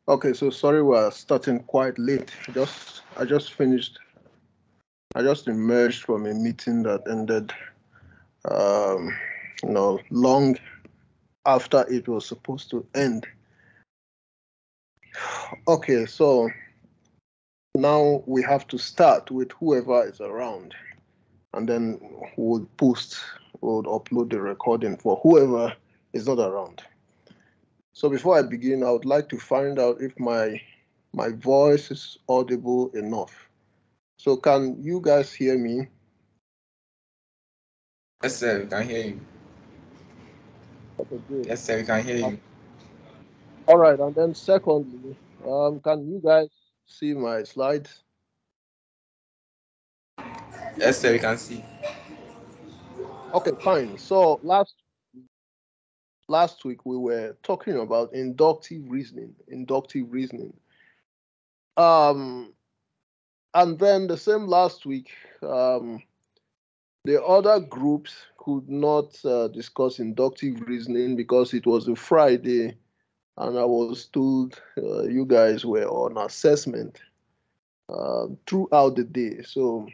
Okay, so sorry we're starting quite late. I just finished. I just emerged from a meeting that ended, um, long after it was supposed to end. Okay, so now we have to start with whoever is around, and then we'll upload the recording for whoever is not around. So before I begin, I would like to find out if my voice is audible enough. So can you guys hear me? Yes, sir, we can hear you. Okay, good. Yes, sir, we can hear Uh, you. All right, and then secondly, can you guys see my slides? Yes, sir, we can see. Okay, fine. So last week we were talking about inductive reasoning. Inductive reasoning. Um, and then the same last week, the other groups could not discuss inductive reasoning because it was a Friday, and I was told you guys were on assessment throughout the day. So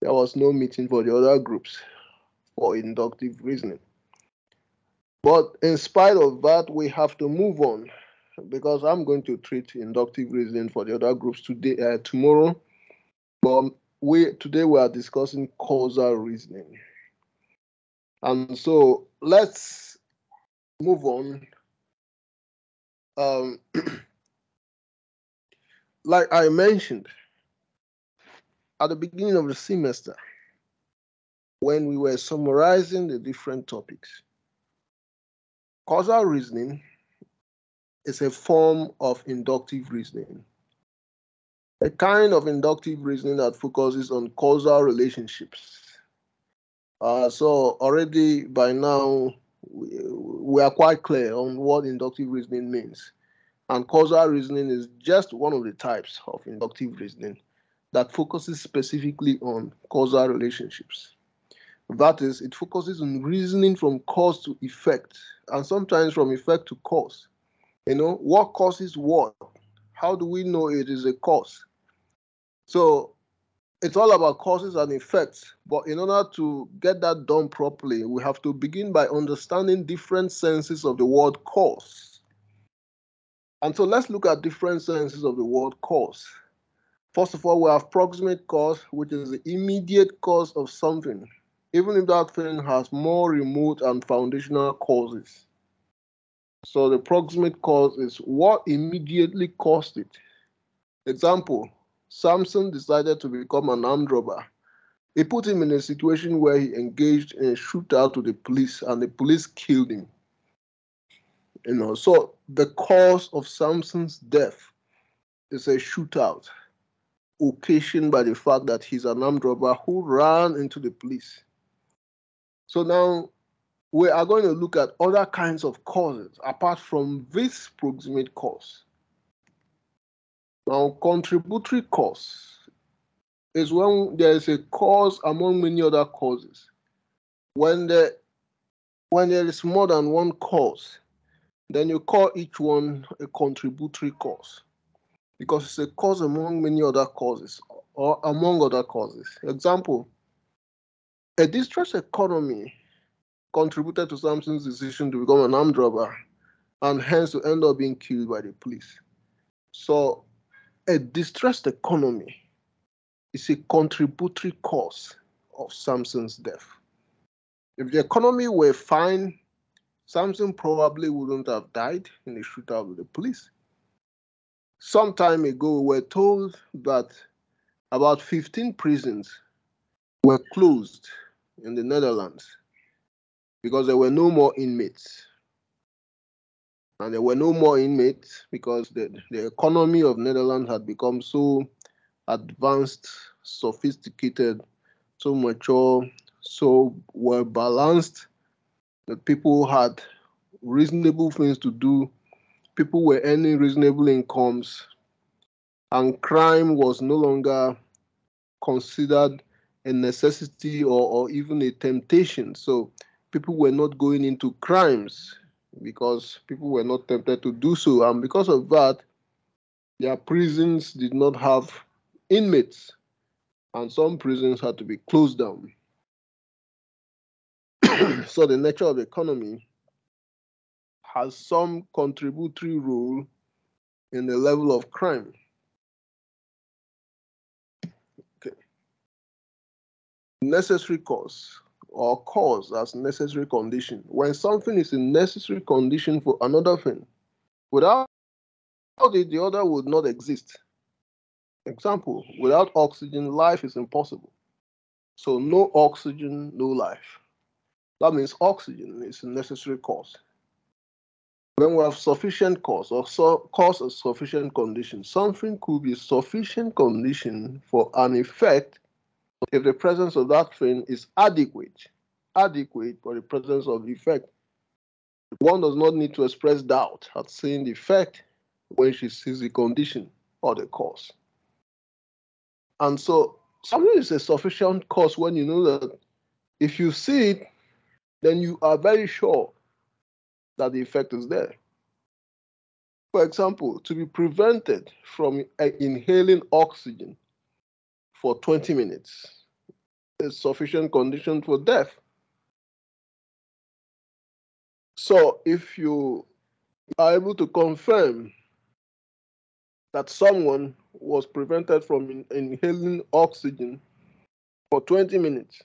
there was no meeting for the other groups for inductive reasoning. But in spite of that, we have to move on because I'm going to treat inductive reasoning for the other groups tomorrow. But today we are discussing causal reasoning. And so let's move on. Um, like I mentioned at the beginning of the semester, when we were summarizing the different topics, causal reasoning is a form of inductive reasoning, a kind of inductive reasoning that focuses on causal relationships. So already by now, we are quite clear on what inductive reasoning means. And causal reasoning is just one of the types of inductive reasoning that focuses specifically on causal relationships. That is, it focuses on reasoning from cause to effect, and sometimes from effect to cause. What causes what? How do we know it is a cause? So it's all about causes and effects. But in order to get that done properly, we have to begin by understanding different senses of the word cause. And so let's look at different senses of the word cause. First of all, we have proximate cause, which is the immediate cause of something, even if that thing has more remote and foundational causes. So the proximate cause is what immediately caused it. Example, Samson decided to become an armed robber. It put him in a situation where he engaged in a shootout with the police, and the police killed him. So the cause of Samson's death is a shootout occasioned by the fact that he's an armed robber who ran into the police. So now we are going to look at other kinds of causes apart from this proximate cause. Now, contributory cause is when there is a cause among many other causes. When there is more than one cause, then you call each one a contributory cause because it's a cause among many other causes or among other causes. Example, a distressed economy contributed to Samson's decision to become an armed robber and hence to end up being killed by the police. So a distressed economy is a contributory cause of Samson's death. If the economy were fine, Samson probably wouldn't have died in the shootout with the police. Some time ago, we were told that about 15 prisons were closed in the Netherlands because there were no more inmates. And there were no more inmates because the economy of Netherlands had become so advanced, sophisticated, so mature, so well balanced that people had reasonable things to do. People were earning reasonable incomes, and crime was no longer considered a necessity or even a temptation. So people were not going into crimes. because people were not tempted to do so. And because of that, their prisons did not have inmates, and some prisons had to be closed down. So the nature of the economy has some contributory role in the level of crime. Okay. Necessary cause, or cause as necessary condition. When something is a necessary condition for another thing, without it, the other would not exist. Example, without oxygen, life is impossible. So no oxygen, no life. That means oxygen is a necessary cause. When we have sufficient cause, or cause a sufficient condition, something could be sufficient condition for an effect if the presence of that thing is adequate for the presence of the effect. One does not need to express doubt at seeing the effect when she sees the condition or the cause. And so something is a sufficient cause when you know that if you see it, then you are very sure that the effect is there. For example, to be prevented from inhaling oxygen for 20 minutes is sufficient condition for death. So if you are able to confirm that someone was prevented from inhaling oxygen for 20 minutes,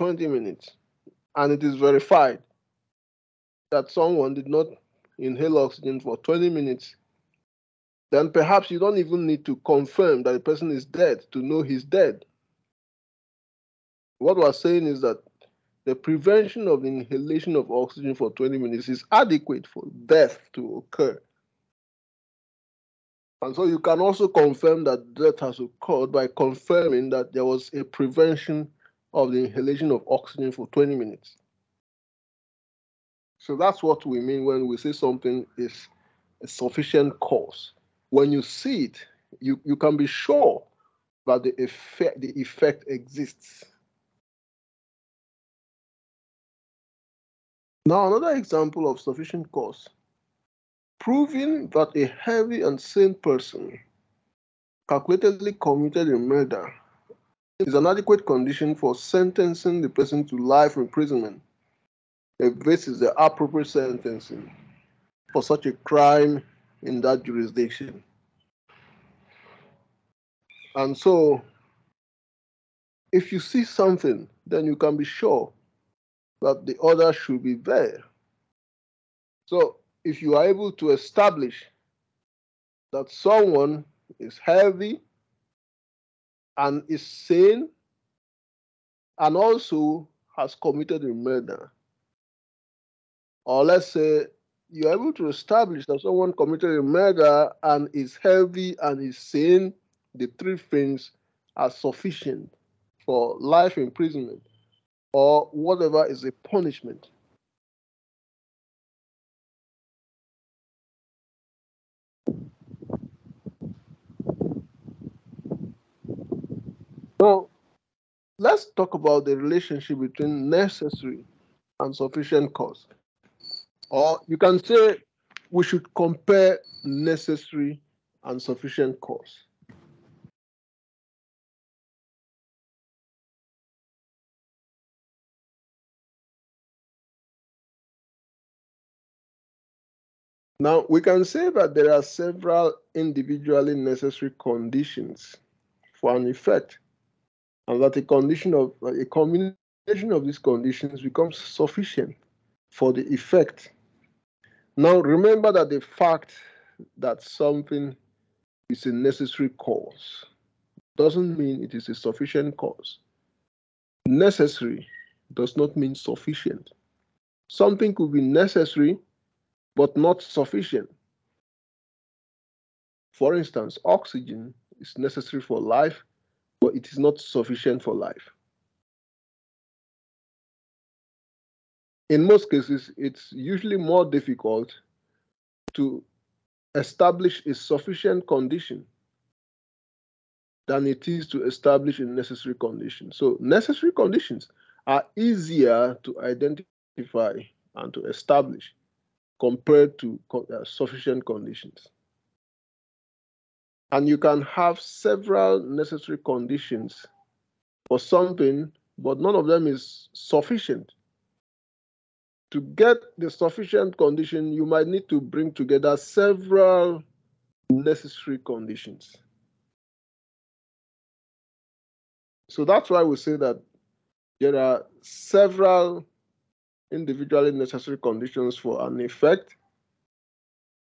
and it is verified that someone did not inhale oxygen for 20 minutes, then perhaps you don't even need to confirm that the person is dead to know he's dead. What we're saying is that the prevention of the inhalation of oxygen for 20 minutes is adequate for death to occur. And so you can also confirm that death has occurred by confirming that there was a prevention of the inhalation of oxygen for 20 minutes. So that's what we mean when we say something is a sufficient cause. When you see it, you can be sure that the effect exists. Now, another example of sufficient cause. Proving that a heavy and sane person calculatedly committed a murder is an adequate condition for sentencing the person to life imprisonment if this is the appropriate sentencing for such a crime in that jurisdiction. And so, if you see something, then you can be sure that the order should be there. So, if you are able to establish that someone is healthy and is sane and also has committed a murder, or let's say you're able to establish that someone committed a murder and is healthy and is sane, the three things are sufficient for life imprisonment or whatever is a punishment. Now, let's talk about the relationship between necessary and sufficient cause. Or you can say we should compare necessary and sufficient cause. Now, we can say that there are several individually necessary conditions for an effect, and that a combination of these conditions becomes sufficient for the effect. Now, remember that the fact that something is a necessary cause doesn't mean it is a sufficient cause. Necessary does not mean sufficient. Something could be necessary but not sufficient. For instance, oxygen is necessary for life, but it is not sufficient for life. In most cases, it's usually more difficult to establish a sufficient condition than it is to establish a necessary condition. So necessary conditions are easier to identify and to establish compared to sufficient conditions. And you can have several necessary conditions for something, but none of them is sufficient. To get the sufficient condition, you might need to bring together several necessary conditions. So that's why we say that there are several individually necessary conditions for an effect,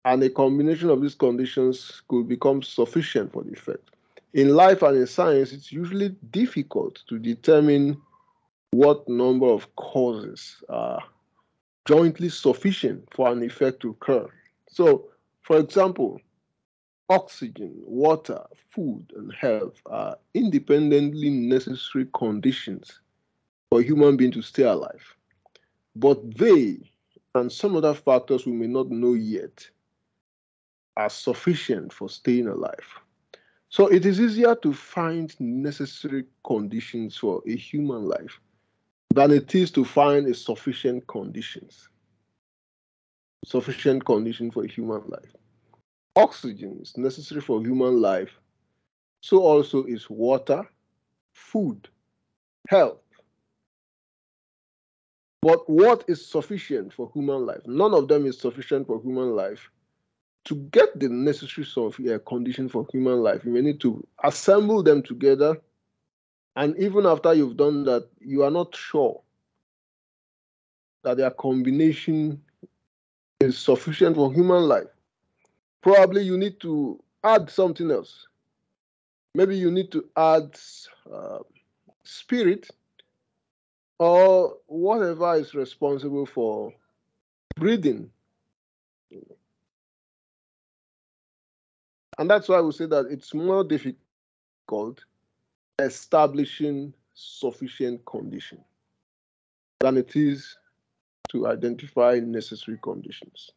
and a combination of these conditions could become sufficient for the effect. In life and in science, it's usually difficult to determine what number of causes are jointly sufficient for an effect to occur. So, for example, oxygen, water, food, and health are independently necessary conditions for a human being to stay alive. But they, and some other factors we may not know yet, are sufficient for staying alive. So it is easier to find necessary conditions for a human life than it is to find a sufficient condition for a human life. Oxygen is necessary for human life, so also is water, food, health. But what is sufficient for human life? None of them is sufficient for human life. To get the necessary condition for human life, you may need to assemble them together. And even after you've done that, you are not sure that their combination is sufficient for human life. Probably you need to add something else. Maybe you need to add spirit or whatever is responsible for breathing. And that's why we say that it's more difficult establishing sufficient condition than it is to identify necessary conditions.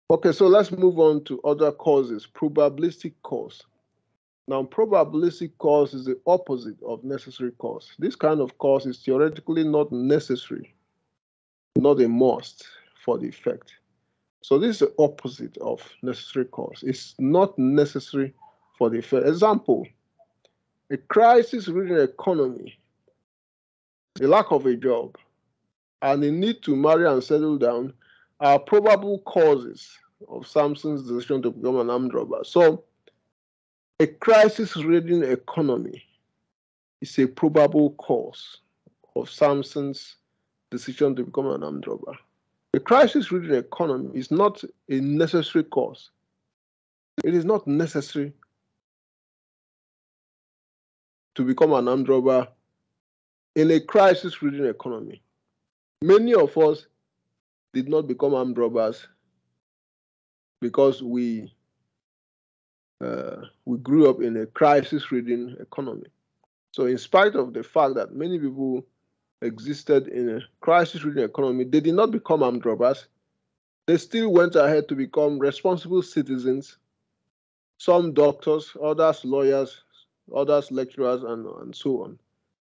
Okay, so let's move on to other causes, probabilistic cause. Now, probabilistic cause is the opposite of necessary cause. This kind of cause is theoretically not necessary, not a must for the effect. So this is the opposite of necessary cause. It's not necessary for the effect. Example, a crisis within the economy, the lack of a job, and the need to marry and settle down are probable causes of Samson's decision to become an armed robber. So a crisis-ridden economy is a probable cause of Samson's decision to become an armed robber. The crisis-ridden economy is not a necessary cause. It is not necessary to become an armed robber in a crisis-ridden economy. Many of us did not become armed robbers because we grew up in a crisis-ridden economy. So in spite of the fact that many people existed in a crisis-ridden economy, they did not become armed robbers. They still went ahead to become responsible citizens, some doctors, others lawyers, others lecturers, and so on,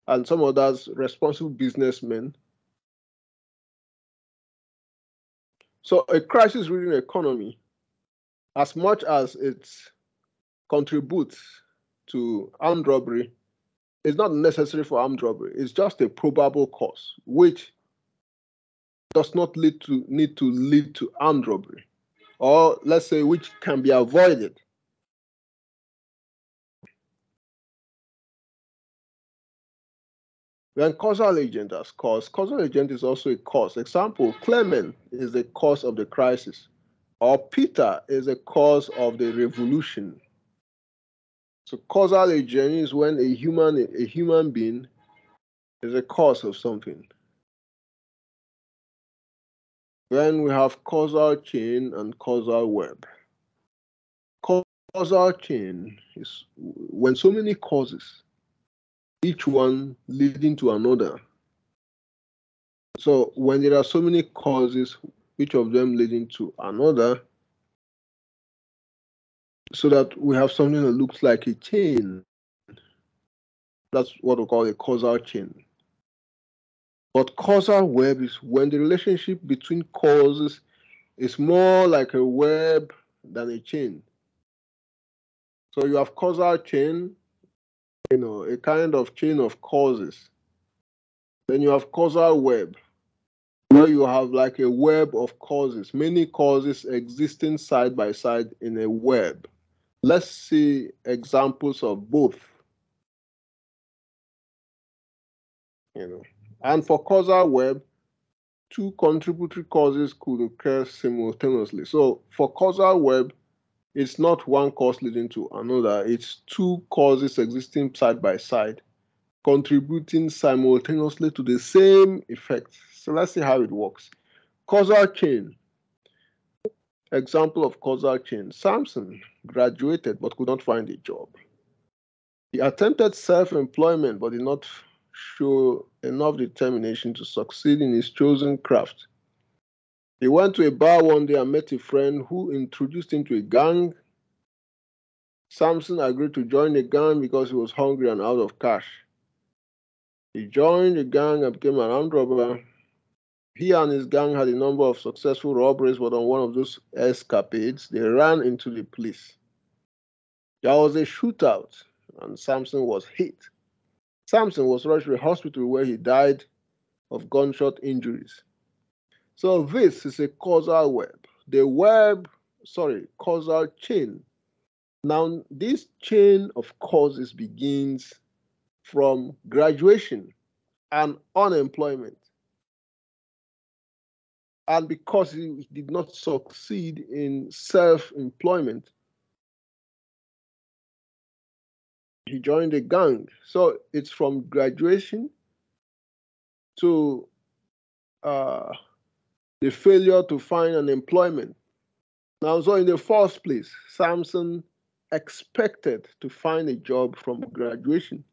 and some others responsible businessmen. So a crisis-ridden economy, as much as it contributes to armed robbery, is not necessary for armed robbery. It's just a probable cause, which does not need to lead to armed robbery, or let's say which can be avoided. Then causal agent as cause. Causal agent is also a cause. Example, Clement is the cause of the crisis, or Peter is the cause of the revolution. So causal agent is when a human being is a cause of something. Then we have causal chain and causal web. Causal chain is when so many causes, each one leading to another. So when there are so many causes, each of them leading to another, so that we have something that looks like a chain. That's what we call a causal chain. But causal web is when the relationship between causes is more like a web than a chain. So you have causal chain, a kind of chain of causes. Then you have causal web, where you have like a web of causes, many causes existing side by side in a web. Let's see examples of both. And for causal web, two contributory causes could occur simultaneously. So for causal web, it's not one cause leading to another. It's two causes existing side by side, contributing simultaneously to the same effect. So let's see how it works. Causal chain. Example of causal chain. Samson graduated but could not find a job. He attempted self-employment but did not show enough determination to succeed in his chosen craft. He went to a bar one day and met a friend who introduced him to a gang. Samson agreed to join the gang because he was hungry and out of cash. He joined the gang and became an armed robber. He and his gang had a number of successful robberies, but on one of those escapades, they ran into the police. There was a shootout, and Samson was hit. Samson was rushed to a hospital where he died of gunshot injuries. So this is a causal web. Causal chain. Now, this chain of causes begins from graduation and unemployment. And because he did not succeed in self-employment, he joined a gang. So it's from graduation to the failure to find an employment. Now, so in the first place, Samson expected to find a job from graduation.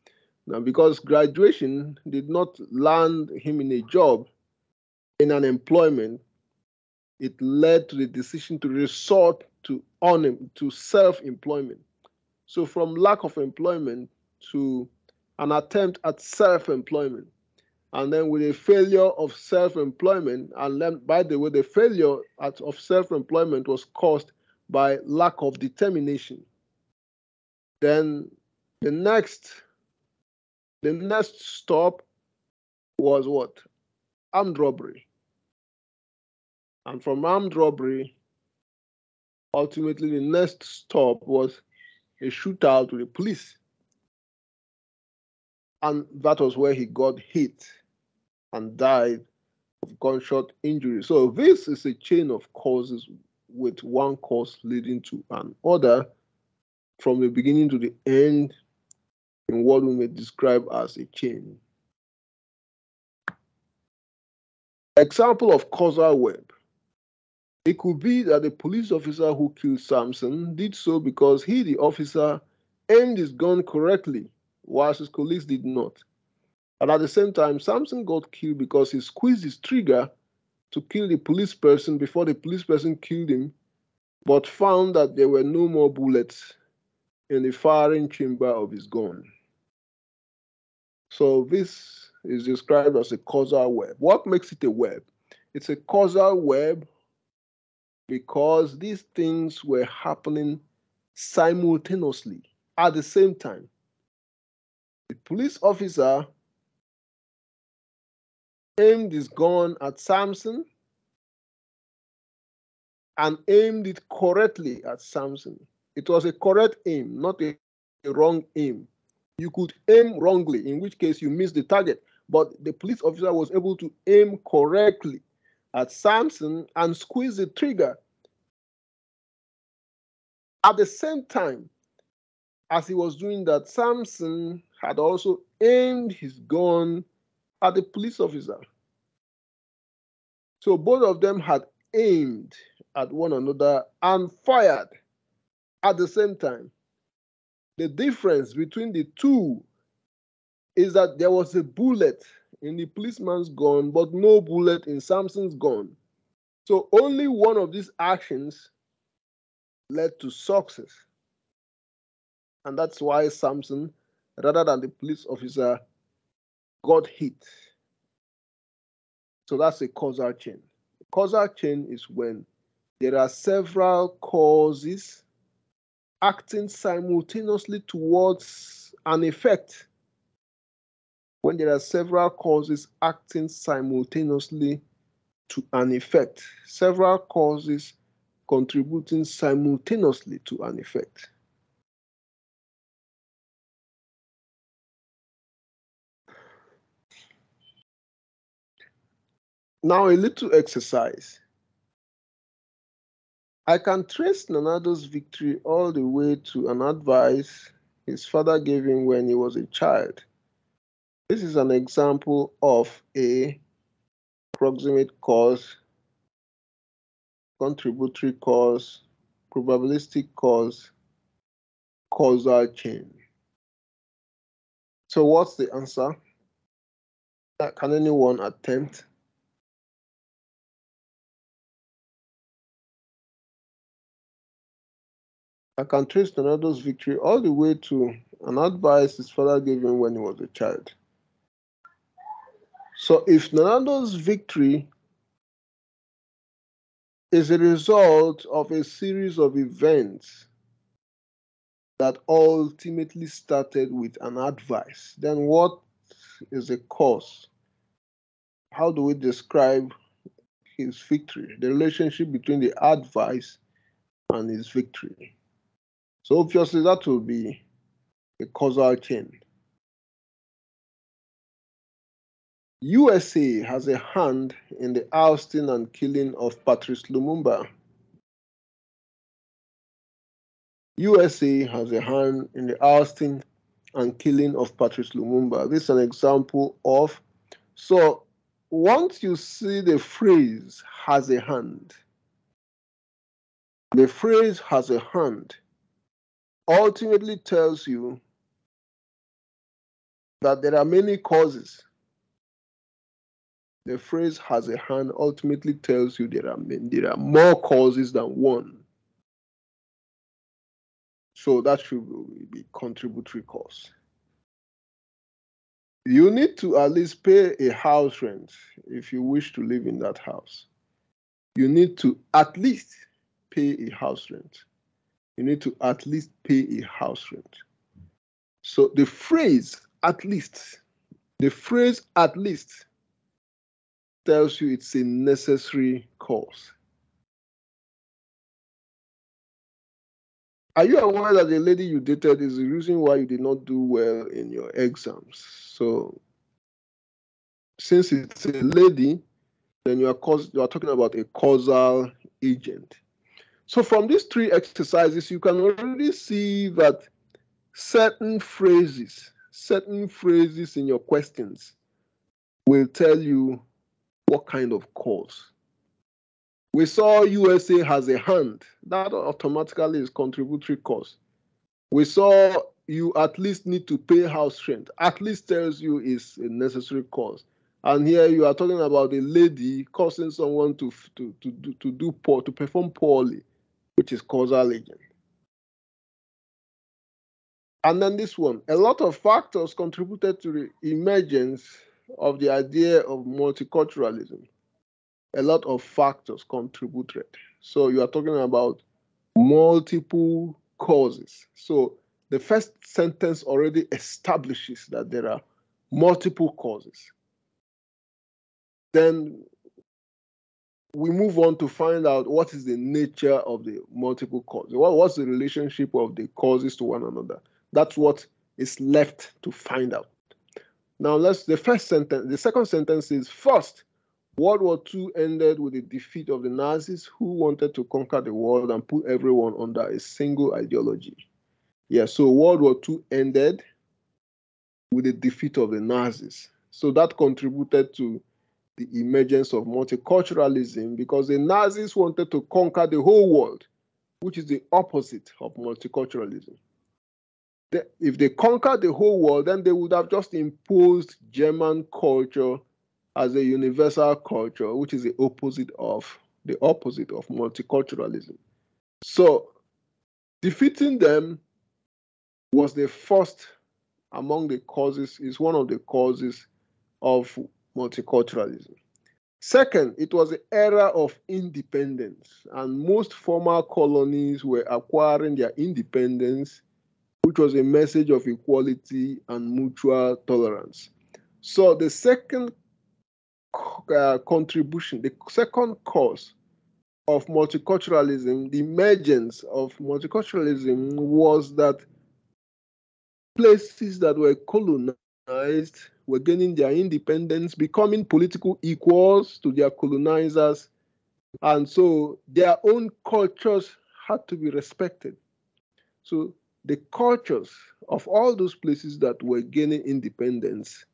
Now, because graduation did not land him in a job, in an employment, it led to the decision to resort to self-employment. So from lack of employment to an attempt at self-employment. And then with a failure of self-employment, and then, by the way, the failure of self-employment was caused by lack of determination. Then the next stop was what? Armed robbery. And from armed robbery, ultimately the next stop was a shootout with the police. And that was where he got hit and died of gunshot injury. So this is a chain of causes with one cause leading to another from the beginning to the end in what we may describe as a chain. Example of causal web. It could be that the police officer who killed Samson did so because he, the officer, aimed his gun correctly, whilst his colleagues did not. And at the same time, Samson got killed because he squeezed his trigger to kill the police person before the police person killed him, but found that there were no more bullets in the firing chamber of his gun. So this is described as a causal web. What makes it a web? It's a causal web because these things were happening simultaneously at the same time. The police officer aimed his gun at Samson and aimed it correctly at Samson. It was a correct aim, not a wrong aim. You could aim wrongly, in which case you missed the target. But the police officer was able to aim correctly at Samson and squeeze the trigger. At the same time, as he was doing that, Samson had also aimed his gun at the police officer. So both of them had aimed at one another and fired at the same time. The difference between the two is that there was a bullet in the policeman's gun, but no bullet in Samson's gun. So only one of these actions led to success. And that's why Samson, rather than the police officer, got hit. So that's a causal chain. A causal chain is when there are several causes acting simultaneously towards an effect. When there are several causes acting simultaneously to an effect, several causes contributing simultaneously to an effect. Now, a little exercise. I can trace Nanado's victory all the way to an advice his father gave him when he was a child. This is an example of a proximate cause, contributory cause, probabilistic cause, causal chain. So what's the answer? Can anyone attempt? I can trace Ronaldo's victory all the way to an advice his father gave him when he was a child. So if Ronaldo's victory is a result of a series of events that ultimately started with an advice, then what is the cause? How do we describe his victory, the relationship between the advice and his victory? So obviously that will be a causal chain. USA has a hand in the ousting and killing of Patrice Lumumba. USA has a hand in the ousting and killing of Patrice Lumumba. This is an example of, so once you see the phrase has a hand, the phrase has a hand ultimately tells you that there are many causes. The phrase has a hand ultimately tells you there are more causes than one. So that should be contributory cause. You need to at least pay a house rent if you wish to live in that house. You need to at least pay a house rent. You need to at least pay a house rent. So the phrase at least tells you it's a necessary cause. Are you aware that the lady you dated is the reason why you did not do well in your exams? So since it's a lady, then you are talking about a causal agent. So from these three exercises, you can already see that certain phrases in your questions will tell you what kind of cause. We saw USA has a hand. That automatically is contributory cause. We saw you at least need to pay house rent. At least tells you is a necessary cause. And here you are talking about a lady causing someone to perform poorly, which is causal agent. And then this one, a lot of factors contributed to the emergence of the idea of multiculturalism. A lot of factors contributed. So you are talking about multiple causes. So the first sentence already establishes that there are multiple causes. Then we move on to find out what is the nature of the multiple causes. What's the relationship of the causes to one another? That's what is left to find out. Now the second sentence is first, World War II ended with the defeat of the Nazis who wanted to conquer the world and put everyone under a single ideology. Yeah, so World War II ended with the defeat of the Nazis. So that contributed to the emergence of multiculturalism because the Nazis wanted to conquer the whole world, which is the opposite of multiculturalism. If they conquered the whole world, then they would have just imposed German culture as a universal culture, which is the opposite of multiculturalism. So defeating them was the first among the causes, is one of the causes of multiculturalism. Second, it was the era of independence, and most former colonies were acquiring their independence, which was a message of equality and mutual tolerance. So the second contribution, the second cause of multiculturalism, the emergence of multiculturalism, was that places that were colonized were gaining their independence, becoming political equals to their colonizers, and so their own cultures had to be respected. So the cultures of all those places that were gaining independence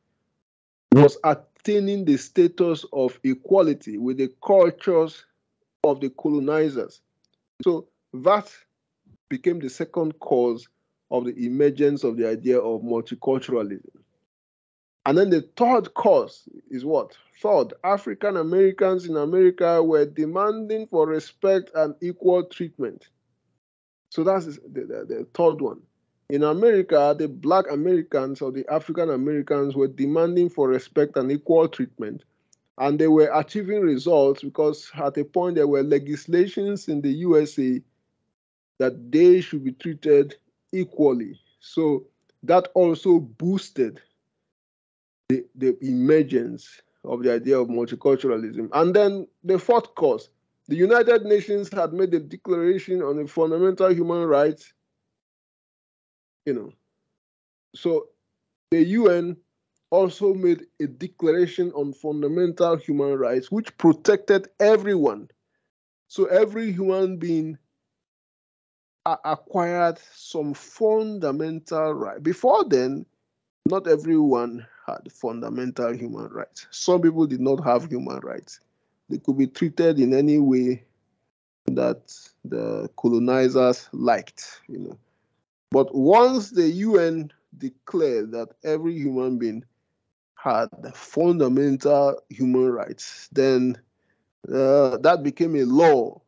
was attaining the status of equality with the cultures of the colonizers. So that became the second cause of the emergence of the idea of multiculturalism. And then the third cause is what? Third, African Americans in America were demanding for respect and equal treatment. So that's the third one. In America, the Black Americans or the African Americans were demanding for respect and equal treatment. And they were achieving results because at a point there were legislations in the USA that they should be treated equally. So that also boosted the emergence of the idea of multiculturalism. And then the fourth cause, the United Nations had made a declaration on the fundamental human rights, So the UN also made a declaration on fundamental human rights, which protected everyone. So every human being acquired some fundamental right. Before then, not everyone had fundamental human rights. Some people did not have human rights. They could be treated in any way that the colonizers liked. But once the UN declared that every human being had fundamental human rights, then that became a law.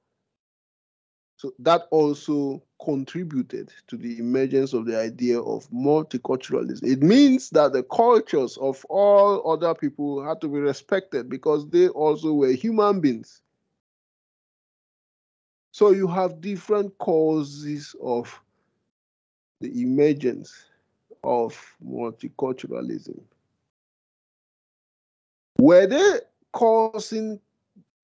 So that also contributed to the emergence of the idea of multiculturalism. It means that the cultures of all other people had to be respected because they also were human beings. So you have different causes of the emergence of multiculturalism. Were they causing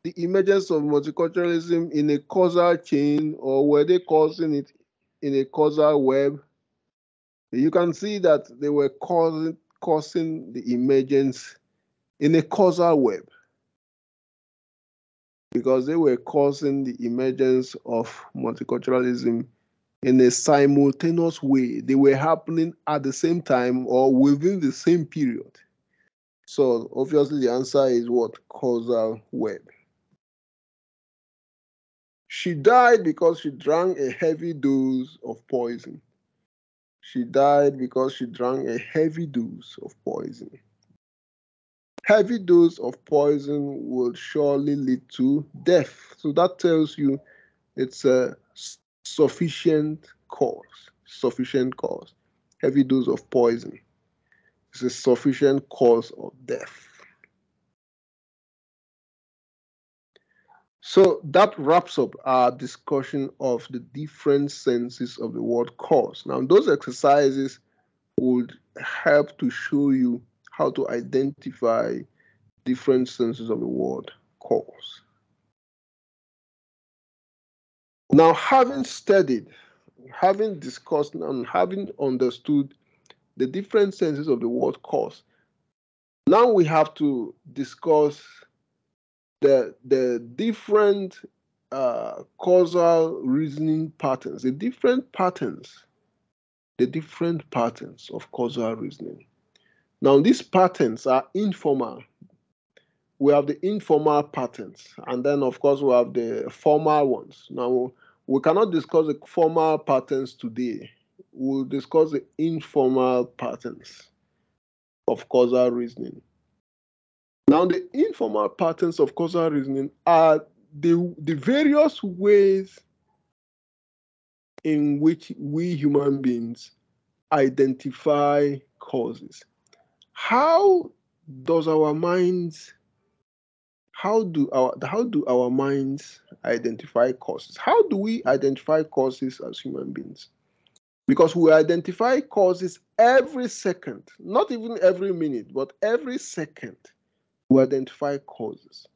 the emergence of multiculturalism in a causal chain, or were they causing it in a causal web? You can see that they were causing the emergence in a causal web because they were causing the emergence of multiculturalism in a simultaneous way. They were happening at the same time or within the same period. So obviously the answer is what? Causal web. She died because she drank a heavy dose of poison. She died because she drank a heavy dose of poison. Heavy dose of poison will surely lead to death. So that tells you it's a sufficient cause. Sufficient cause. Heavy dose of poison is a sufficient cause of death. So that wraps up our discussion of the different senses of the word cause. Now, those exercises would help to show you how to identify different senses of the word cause. Now, having studied, having discussed, and having understood the different senses of the word cause, now we have to discuss the different causal reasoning patterns, the different patterns of causal reasoning. Now, these patterns are informal. We have the informal patterns, and then, of course, we have the formal ones. Now, we cannot discuss the formal patterns today. We'll discuss the informal patterns of causal reasoning. Now, the informal patterns of causal reasoning are the various ways in which we human beings identify causes. How does our minds How do our minds identify causes? How do we identify causes as human beings? Because we identify causes every second, not even every minute, but every second we identify causes.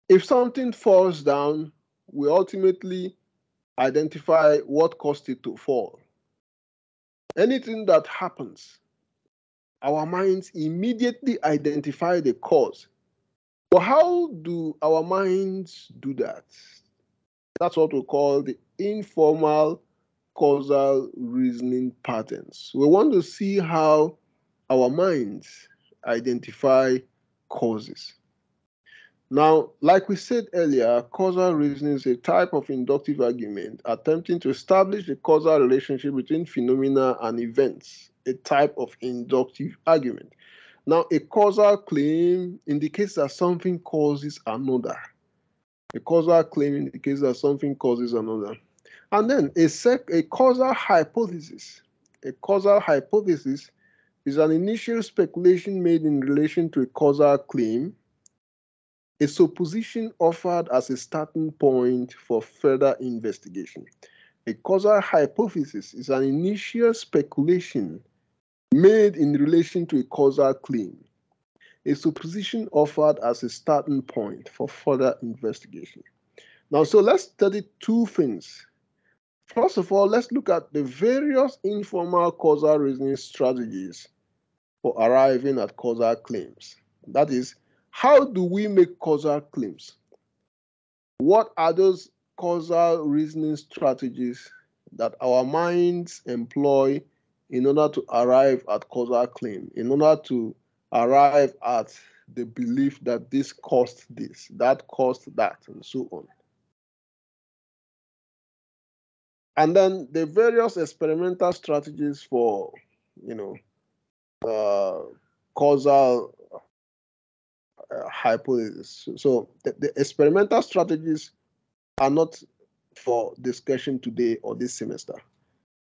If something falls down, we ultimately identify what caused it to fall. Anything that happens, our minds immediately identify the cause. But how do our minds do that? That's what we call the informal causal reasoning patterns. We want to see how our minds identify causes. Now, like we said earlier, causal reasoning is a type of inductive argument attempting to establish the causal relationship between phenomena and events, a type of inductive argument. Now, a causal claim indicates that something causes another. A causal claim indicates that something causes another. And then a causal hypothesis. A causal hypothesis is an initial speculation made in relation to a causal claim, a supposition offered as a starting point for further investigation. A causal hypothesis is an initial speculation made in relation to a causal claim, a supposition offered as a starting point for further investigation. Now, so let's study two things. First of all, let's look at the various informal causal reasoning strategies for arriving at causal claims. That is, how do we make causal claims? What are those causal reasoning strategies that our minds employ in order to arrive at causal claim, in order to arrive at the belief that this caused this, that caused that, and so on? And then the various experimental strategies for, causal hypothesis. So the experimental strategies are not for discussion today or this semester.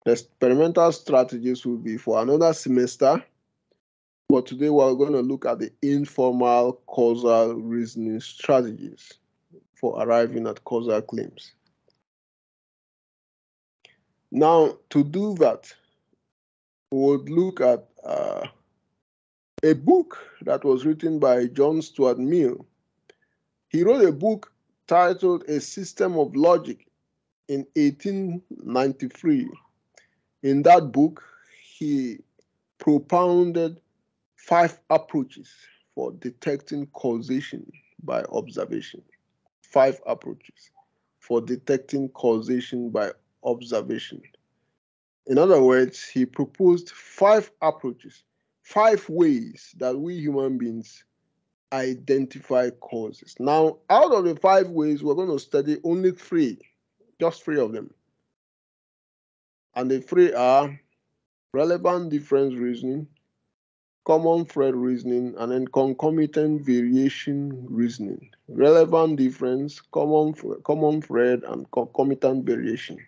The experimental strategies will be for another semester, but today we're going to look at the informal causal reasoning strategies for arriving at causal claims. Now, to do that, we would look at a book that was written by John Stuart Mill. He wrote a book titled A System of Logic in 1893. In that book, he propounded 5 approaches for detecting causation by observation. 5 approaches for detecting causation by observation. In other words, he proposed 5 approaches, 5 ways that we human beings identify causes. Now, out of the 5 ways, we're going to study only 3, just 3 of them. And the 3 are relevant difference reasoning, common thread reasoning, and then concomitant variation reasoning. Relevant difference, common thread, and concomitant variation.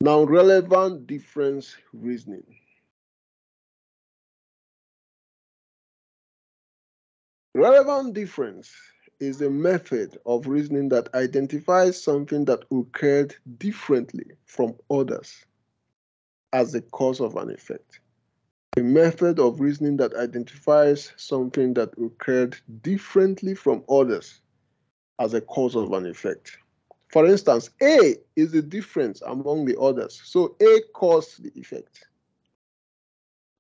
Now, relevant difference reasoning. Relevant difference is a method of reasoning that identifies something that occurred differently from others as the cause of an effect. A method of reasoning that identifies something that occurred differently from others as a cause of an effect. For instance, A is the difference among the others. So A caused the effect.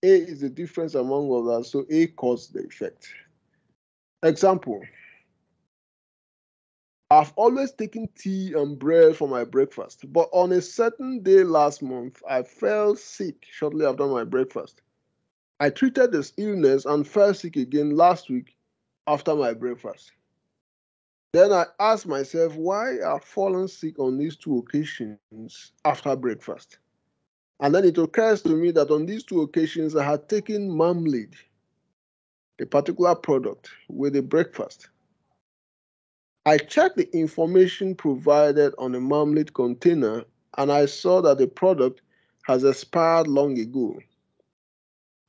A is the difference among others, so A caused the effect. Example, I've always taken tea and bread for my breakfast, but on a certain day last month, I fell sick shortly after my breakfast. I treated this illness and fell sick again last week after my breakfast. Then I asked myself why I've fallen sick on these 2 occasions after breakfast. And then it occurs to me that on these 2 occasions, I had taken marmalade, a particular product, with the breakfast. I checked the information provided on the marmalade container, and I saw that the product has expired long ago.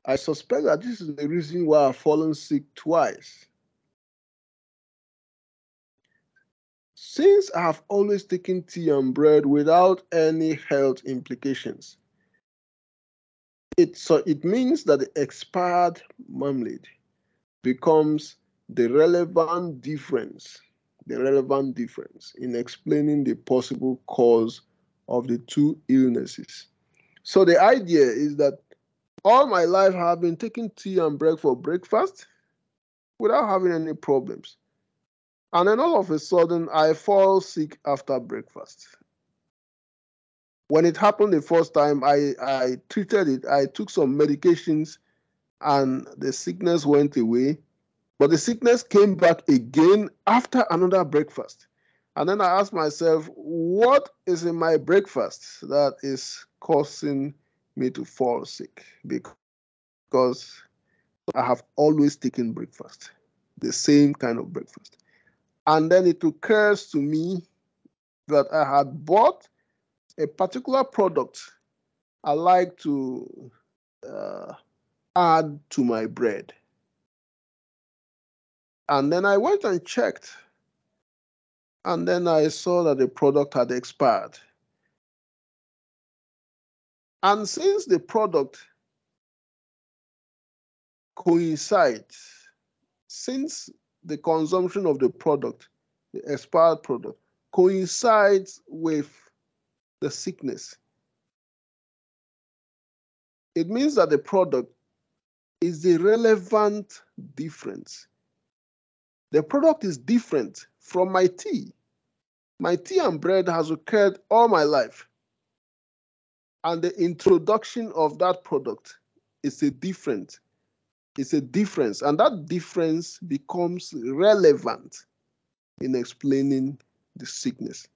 I suspect that this is the reason why I've fallen sick twice. Since I have always taken tea and bread without any health implications, it means that the expired marmalade becomes the relevant difference in explaining the possible cause of the two illnesses. So the idea is that all my life I have been taking tea and bread for breakfast without having any problems. And then all of a sudden, I fall sick after breakfast. When it happened the first time, I treated it. I took some medications and the sickness went away. But the sickness came back again after another breakfast. And then I asked myself, what is in my breakfast that is causing me to fall sick? Because I have always taken breakfast, the same kind of breakfast. And then it occurs to me that I had bought a particular product I like to add to my bread. And then I went and checked, and then I saw that the product had expired. And since the product coincides, since the consumption of the product, the expired product, coincides with the sickness, it means that the product is the relevant difference. The product is different from my tea. My tea and bread has occurred all my life. And the introduction of that product is a difference. It's a difference. And that difference becomes relevant in explaining the sickness.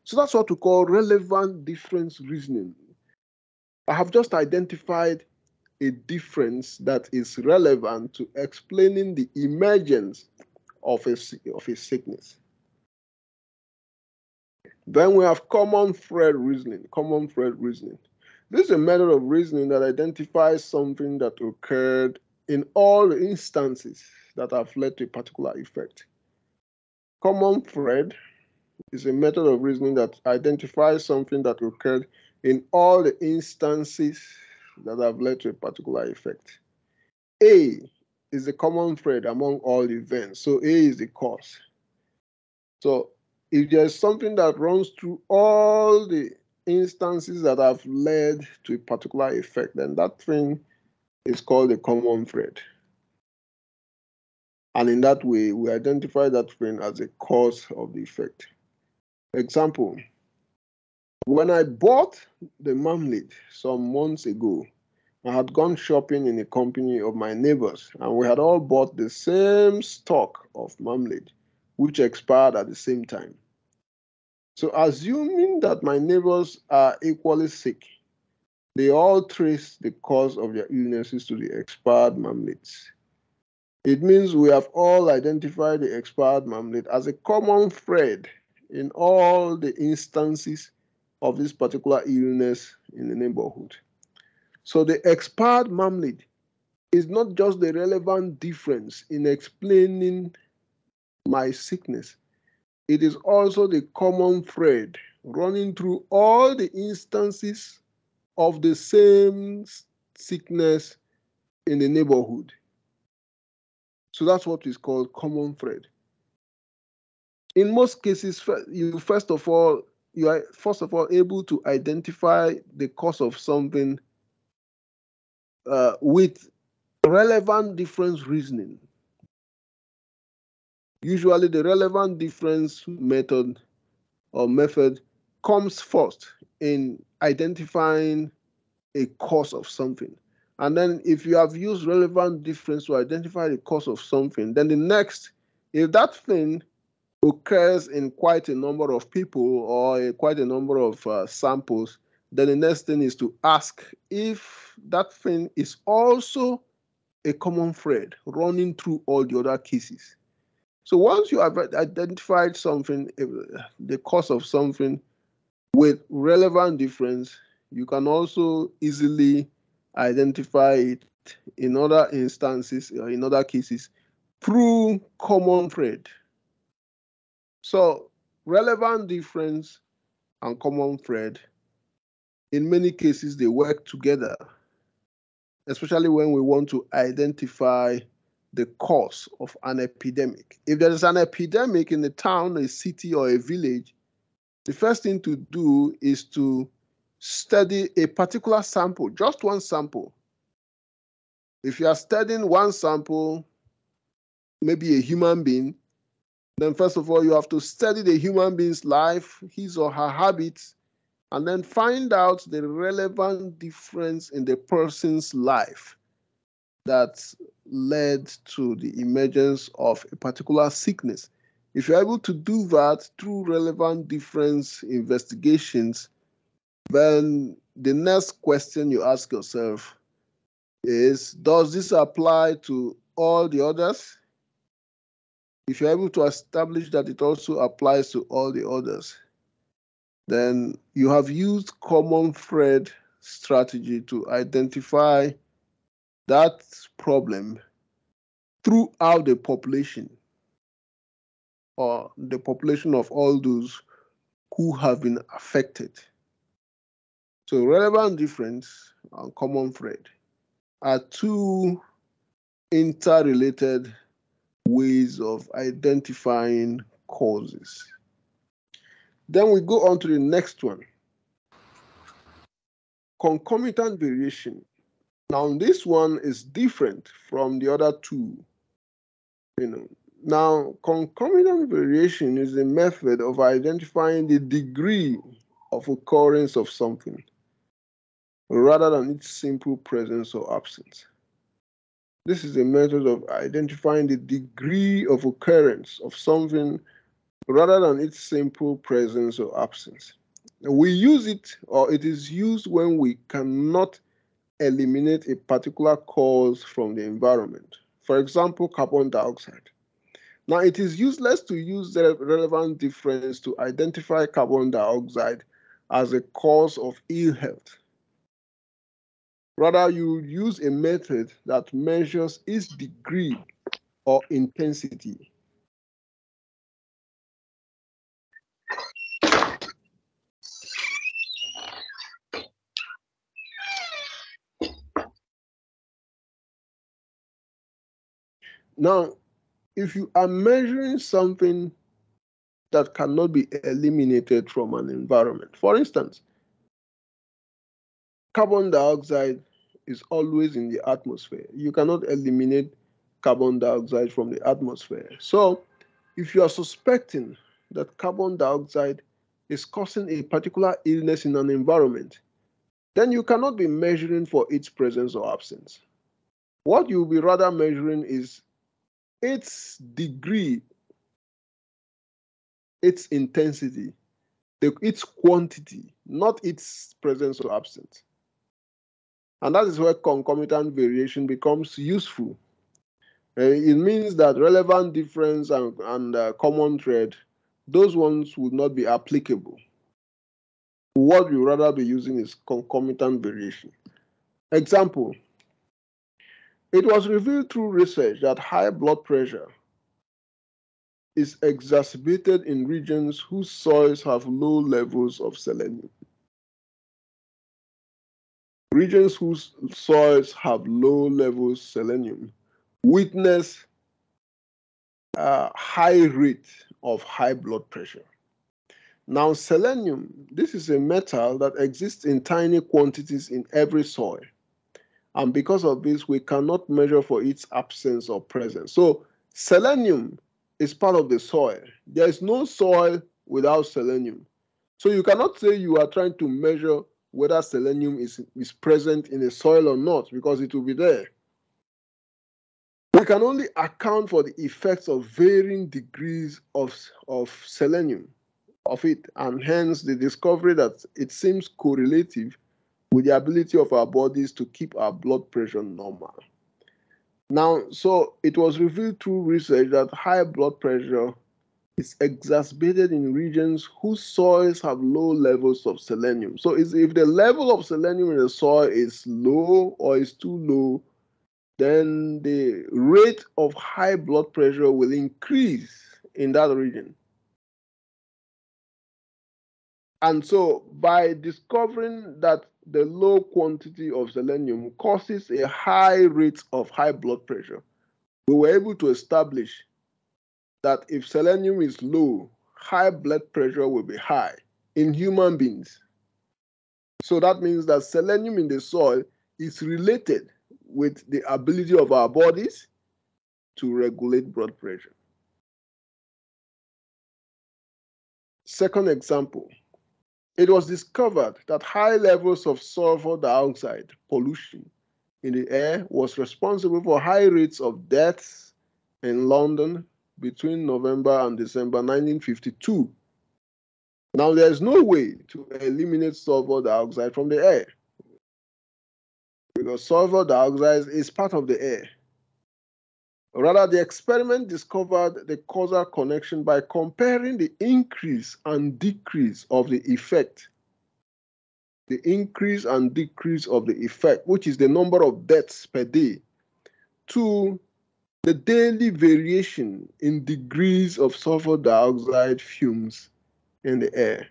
So that's what we call relevant difference reasoning. I have just identified a difference that is relevant to explaining the emergence of a sickness. Then we have common thread reasoning. Common thread reasoning. This is a method of reasoning that identifies something that occurred in all the instances that have led to a particular effect. Common thread is a method of reasoning that identifies something that occurred in all the instances that have led to a particular effect. A is the common thread among all events. So A is the cause. So if there's something that runs through all the instances that have led to a particular effect, then that thing is called a common thread. And in that way, we identify that thing as a cause of the effect. Example, when I bought the marmalade some months ago, I had gone shopping in the company of my neighbors, and we had all bought the same stock of marmalade, which expired at the same time. So assuming that my neighbors are equally sick, they all trace the cause of their illnesses to the expired marmalades. It means we have all identified the expired marmalade as a common thread in all the instances of this particular illness in the neighborhood. So the expired marmalade is not just the relevant difference in explaining my sickness. It is also the common thread running through all the instances of the same sickness in the neighborhood. So that's what is called common thread. In most cases, you are first of all able to identify the cause of something with relevant difference reasoning. Usually the relevant difference method comes first in identifying a cause of something. And then if you have used relevant difference to identify the cause of something, then the next, if that thing occurs in quite a number of people or quite a number of samples, then the next thing is to ask if that thing is also a common thread running through all the other cases. So once you have identified something, the cause of something with relevant difference, you can also easily identify it in other instances or in other cases through common thread. So relevant difference and common thread, in many cases, they work together, especially when we want to identify the cause of an epidemic. If there is an epidemic in a town, a city, or a village, the first thing to do is to study a particular sample, just one sample. If you are studying one sample, maybe a human being, then first of all, you have to study the human being's life, his or her habits, and then find out the relevant difference in the person's life that led to the emergence of a particular sickness. If you're able to do that through relevant difference investigations, then the next question you ask yourself is, does this apply to all the others? If you're able to establish that it also applies to all the others, then you have used common thread strategy to identify that problem throughout the population, or the population of all those who have been affected. So relevant difference and common thread are two interrelated ways of identifying causes. Then we go on to the next one, concomitant variation. Now this one is different from the other two. Now concomitant variation is a method of identifying the degree of occurrence of something rather than its simple presence or absence. This is a method of identifying the degree of occurrence of something rather than its simple presence or absence. We use it, or it is used when we cannot eliminate a particular cause from the environment. For example, carbon dioxide. Now, it is useless to use the relevant difference to identify carbon dioxide as a cause of ill health. Rather, you use a method that measures its degree or intensity. Now, if you are measuring something that cannot be eliminated from an environment, for instance, carbon dioxide is always in the atmosphere. You cannot eliminate carbon dioxide from the atmosphere. So, if you are suspecting that carbon dioxide is causing a particular illness in an environment, then you cannot be measuring for its presence or absence. What you'll be rather measuring is its degree, its intensity, its quantity, not its presence or absence. And that is where concomitant variation becomes useful. It means that relevant difference and common thread, those ones would not be applicable. What you rather be using is concomitant variation. Example, it was revealed through research that high blood pressure is exacerbated in regions whose soils have low levels of selenium. Regions whose soils have low levels of selenium witness a high rate of high blood pressure. Now, selenium, this is a metal that exists in tiny quantities in every soil. And because of this, we cannot measure for its absence or presence. So selenium is part of the soil. There is no soil without selenium. So you cannot say you are trying to measure whether selenium is present in a soil or not, because it will be there. We can only account for the effects of varying degrees of selenium, of it, and hence the discovery that it seems correlative with the ability of our bodies to keep our blood pressure normal. Now, so it was revealed through research that high blood pressure is exacerbated in regions whose soils have low levels of selenium. So if the level of selenium in the soil is low or is too low, then the rate of high blood pressure will increase in that region. And so by discovering that the low quantity of selenium causes a high rate of high blood pressure, we were able to establish that if selenium is low, high blood pressure will be high in human beings. So that means that selenium in the soil is related with the ability of our bodies to regulate blood pressure. Second example, it was discovered that high levels of sulfur dioxide pollution in the air was responsible for high rates of deaths in London between November and December 1952. Now, there's no way to eliminate sulfur dioxide from the air because sulfur dioxide is part of the air. Rather, the experiment discovered the causal connection by comparing the increase and decrease of the effect, which is the number of deaths per day, to the daily variation in degrees of sulfur dioxide fumes in the air.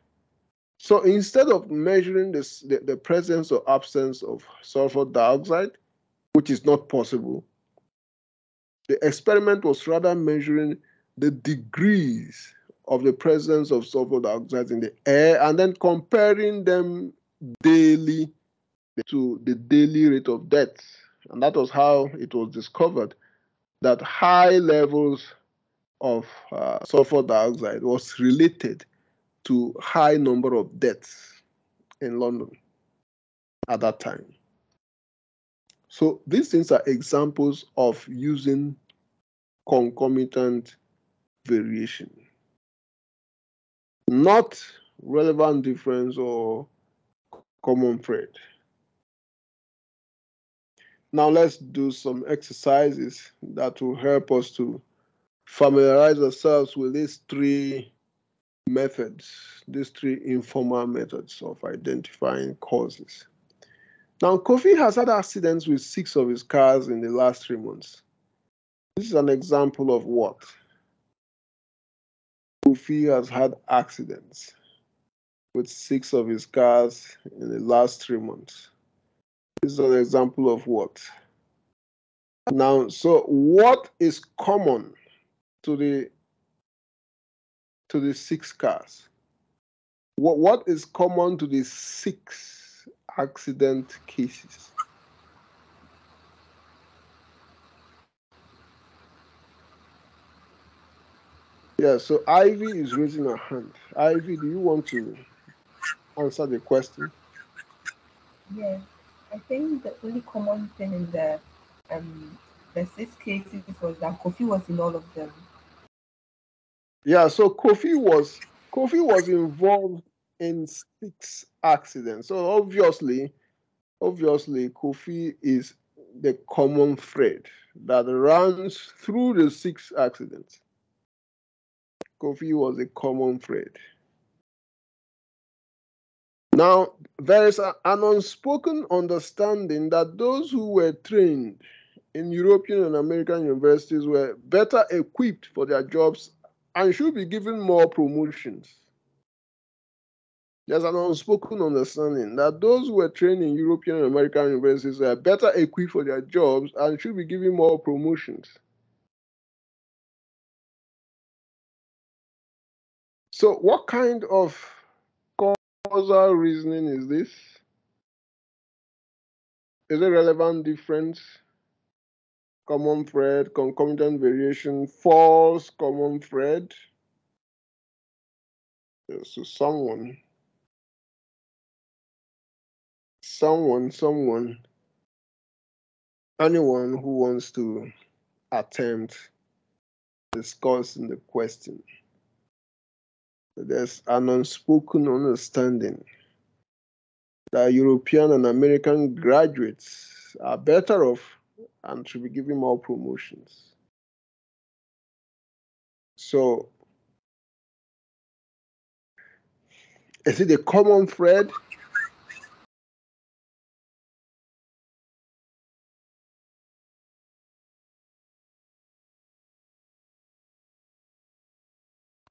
So instead of measuring the presence or absence of sulfur dioxide, which is not possible, the experiment was rather measuring the degrees of the presence of sulfur dioxide in the air and then comparing them daily to the daily rate of death. And that was how it was discovered that high levels of sulfur dioxide was related to high number of deaths in London at that time. So these things are examples of using concomitant variation, not relevant difference or common thread. Now let's do some exercises that will help us to familiarize ourselves with these three methods, these three informal methods of identifying causes. Now, Kofi has had accidents with 6 of his cars in the last 3 months. This is an example of what? Kofi has had accidents with 6 of his cars in the last 3 months. This is an example of what? Now, so what is common to the 6 cars? What is common to the 6 accident cases? Yeah, so Ivy is raising her hand. Ivy, do you want to answer the question? Yes, I think the only common thing in the 6 cases was that Kofi was in all of them. Yeah, so Kofi was involved in 6 accidents. So obviously, Kofi is the common thread that runs through the 6 accidents. Kofi was a common thread. Now, there is an unspoken understanding that those who were trained in European and American universities were better equipped for their jobs and should be given more promotions. There's an unspoken understanding that those who were trained in European and American universities are better equipped for their jobs and should be given more promotions. So what kind of causal reasoning is this? Is it relevant difference, common thread, concomitant variation, false common thread? So someone, anyone who wants to attempt discussing the question. There's an unspoken understanding that European and American graduates are better off and should be given more promotions. So, is it a common thread?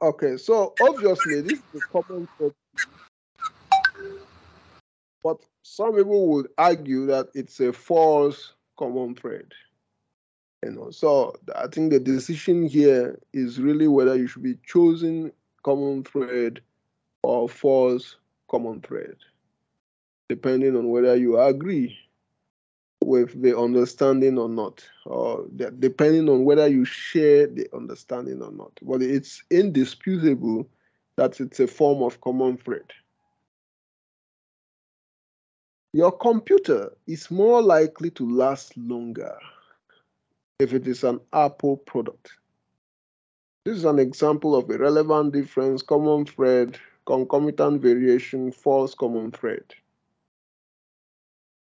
Okay, so obviously this is a common thread, but some people would argue that it's a false common thread. So I think the decision here is really whether you should be choosing common thread or false common thread, depending on whether you agree with the understanding or not, or depending on whether you share the understanding or not. But it's indisputable that it's a form of common thread. Your computer is more likely to last longer if it is an Apple product. This is an example of a relevant difference, common thread, concomitant variation, false common thread.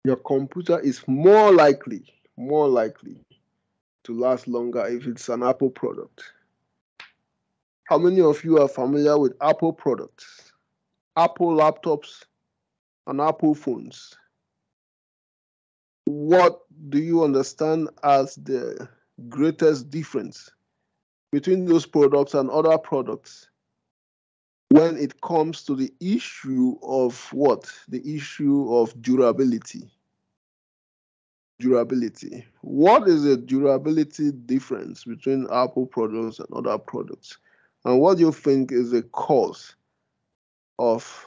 Your computer is more likely to last longer if it's an Apple product. How many of you are familiar with Apple products? Apple laptops and Apple phones. What do you understand as the greatest difference between those products and other products when it comes to the issue of what? The issue of durability. Durability. What is the durability difference between Apple products and other products? And what do you think is the cause of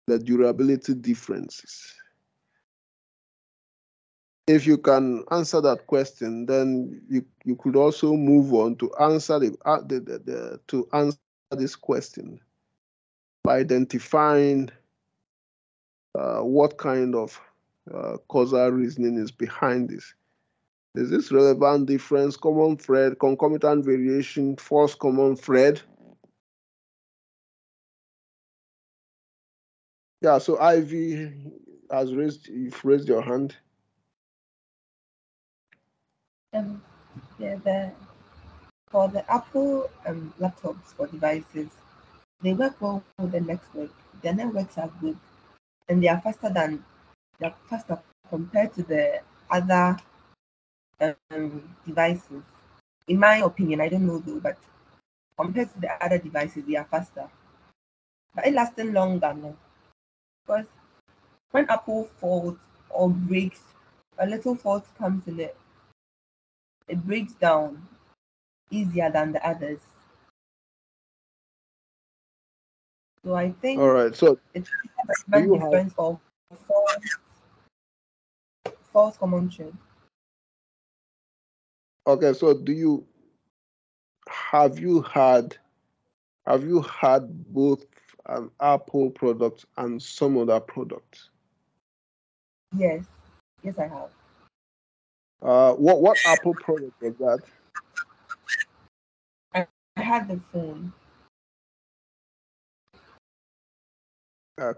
the durability differences? If you can answer that question, then you could also move on to answer to answer this question by identifying what kind of causal reasoning is behind this. Is this relevant difference, common thread, concomitant variation, false common thread? Yeah, so Ivy you've raised your hand. Yeah, for the Apple laptops or devices, they work well with the network. Their networks are good, and they're faster compared to the other devices. In my opinion, I don't know though, but compared to the other devices, they are faster. But it lasting longer now. Because when Apple faults or breaks, a little fault comes in it, it breaks down easier than the others. So I think All right, so it's a do relevant you have difference of false common thread. okay, so have you had both an Apple product and some other products? Yes, yes, I have. What Apple product was that? I had the phone.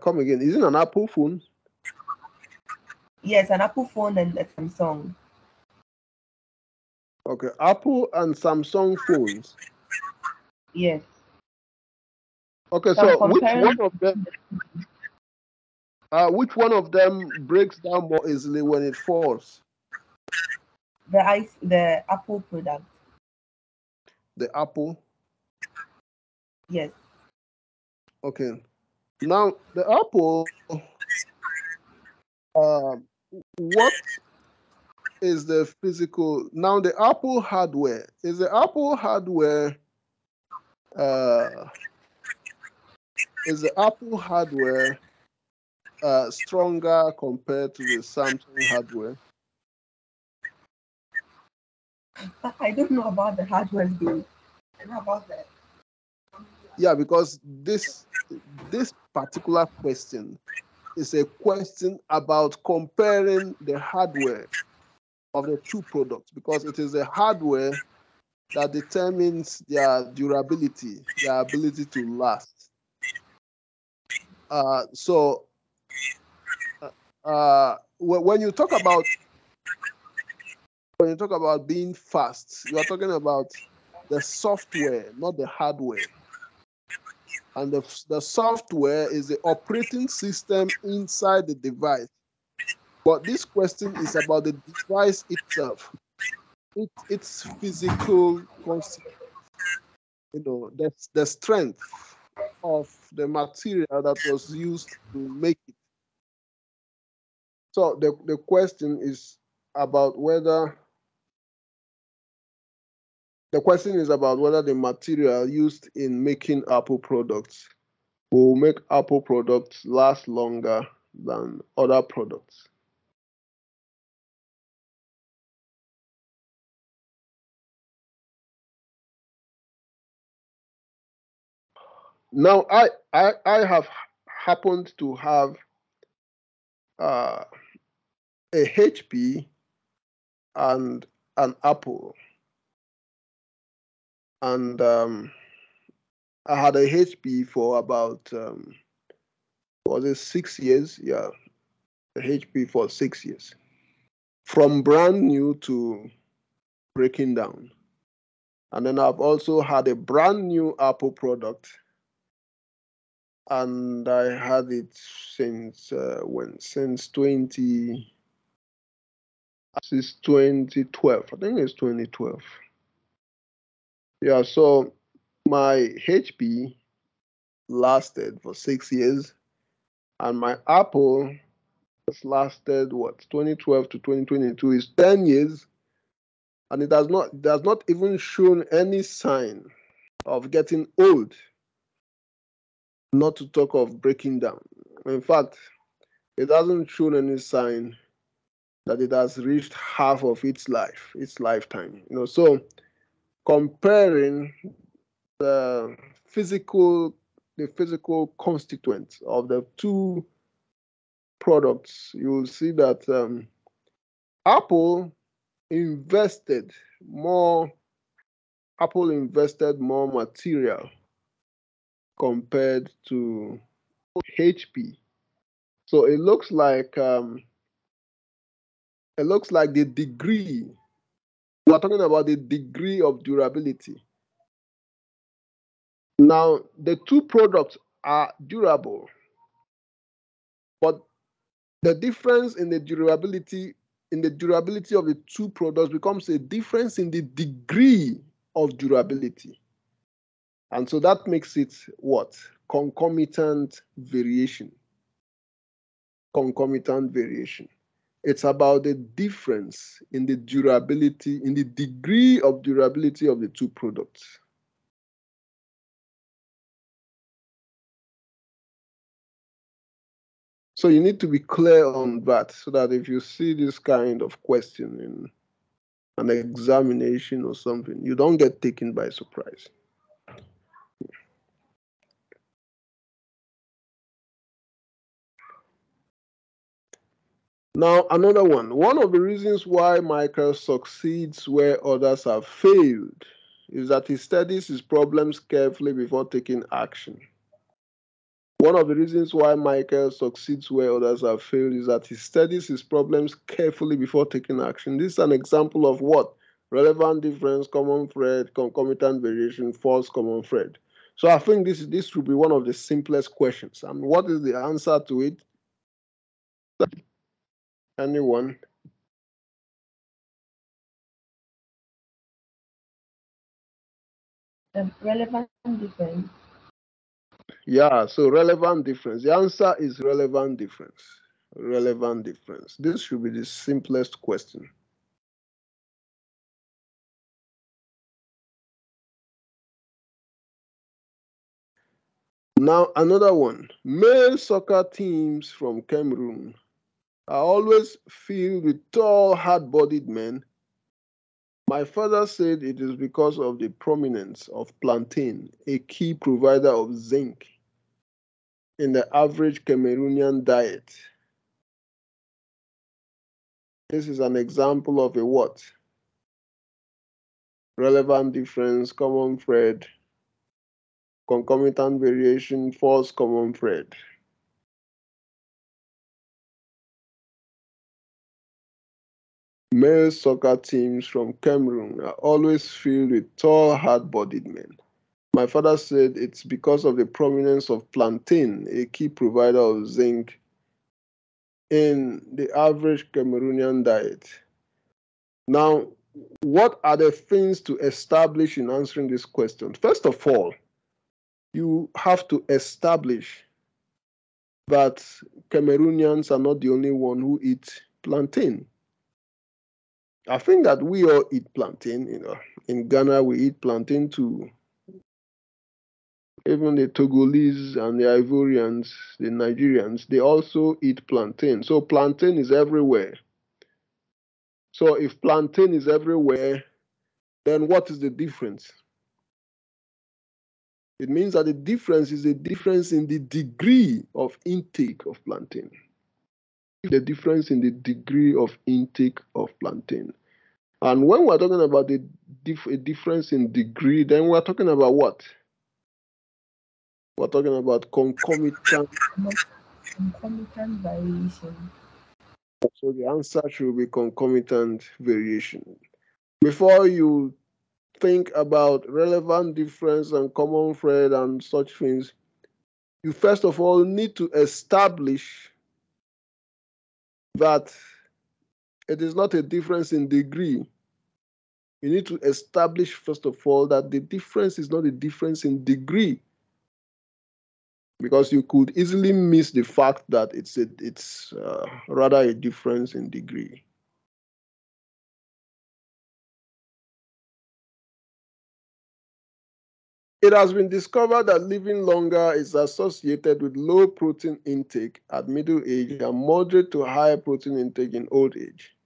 Come again. Is it an Apple phone? Yes, an Apple phone and a Samsung. Okay, Apple and Samsung phones. Yes. Okay, So I'm so comparing which one of them breaks down more easily when it falls? the Apple product. The Apple. Yes. Okay. Now the Apple. Um, what is the physical? Now the Apple hardware. Is the Apple hardware? Uh, is the Apple hardware stronger compared to the Samsung hardware? I don't know about the hardware though. I know about that. Yeah, because this particular question is a question about comparing the hardware of the two products, because it is the hardware that determines their durability, their ability to last. So when you talk about being fast, you are talking about the software, not the hardware. And the software is the operating system inside the device. But this question is about the device itself, its physical constitution. the strength of the material that was used to make it. So the question is about whether the material used in making Apple products will make Apple products last longer than other products. Now, I have happened to have a HP and an Apple, and I had a HP for about was it 6 years? Yeah, a HP for 6 years, from brand new to breaking down. And then I've also had a brand new Apple product, and I had it since when? Since 2012. I think it's 2012. Yeah, so my HP lasted for 6 years, and my Apple has lasted what, 2012 to 2022 is 10 years, and it does not even shown any sign of getting old, not to talk of breaking down. In fact, it hasn't shown any sign that it has reached half of its lifetime. So comparing the physical constituents of the two products, you will see that Apple invested more. Apple invested more material compared to HP. So it looks like the degree. We're talking about the degree of durability. Now, the two products are durable, but the difference in the durability of the two products becomes a difference in the degree of durability. And so that makes it what? Concomitant variation. Concomitant variation. It's about the difference in the durability, in the degree of durability of the two products. So you need to be clear on that, so that if you see this kind of question in an examination or something, you don't get taken by surprise. Now, another one. One of the reasons why Michael succeeds where others have failed is that he studies his problems carefully before taking action. One of the reasons why Michael succeeds where others have failed is that he studies his problems carefully before taking action. This is an example of what? Relevant difference, common thread, concomitant variation, false common thread. So I think this should be one of the simplest questions. And what is the answer to it? Anyone? Relevant difference. Yeah, so relevant difference. The answer is relevant difference. Relevant difference. This should be the simplest question. Now, another one. Male soccer teams from Cameroon are always filled with tall, hard-bodied men. My father said it is because of the prominence of plantain, a key provider of zinc, in the average Cameroonian diet. This is an example of a what? Relevant difference, common thread, concomitant variation, false common thread. Male soccer teams from Cameroon are always filled with tall, hard-bodied men. My father said it's because of the prominence of plantain, a key provider of zinc, in the average Cameroonian diet. Now, what are the things to establish in answering this question? First of all, you have to establish that Cameroonians are not the only one who eat plantain. I think that we all eat plantain. In Ghana we eat plantain too. Even the Togolese and the Ivorians, the Nigerians, they also eat plantain. So plantain is everywhere. So if plantain is everywhere, then what is the difference? It means that the difference is a difference in the degree of intake of plantain. The difference in the degree of intake of plantain. And when we're talking about a difference in degree, then we're talking about what? We're talking about concomitant. Concomitant variation. So the answer should be concomitant variation. Before you think about relevant difference and common thread and such things, you first of all need to establish that it is not a difference in degree. You need to establish, first of all, that the difference is not a difference in degree. Because you could easily miss the fact that it's rather a difference in degree. It has been discovered that living longer is associated with low protein intake at middle age and moderate to high protein intake in old age.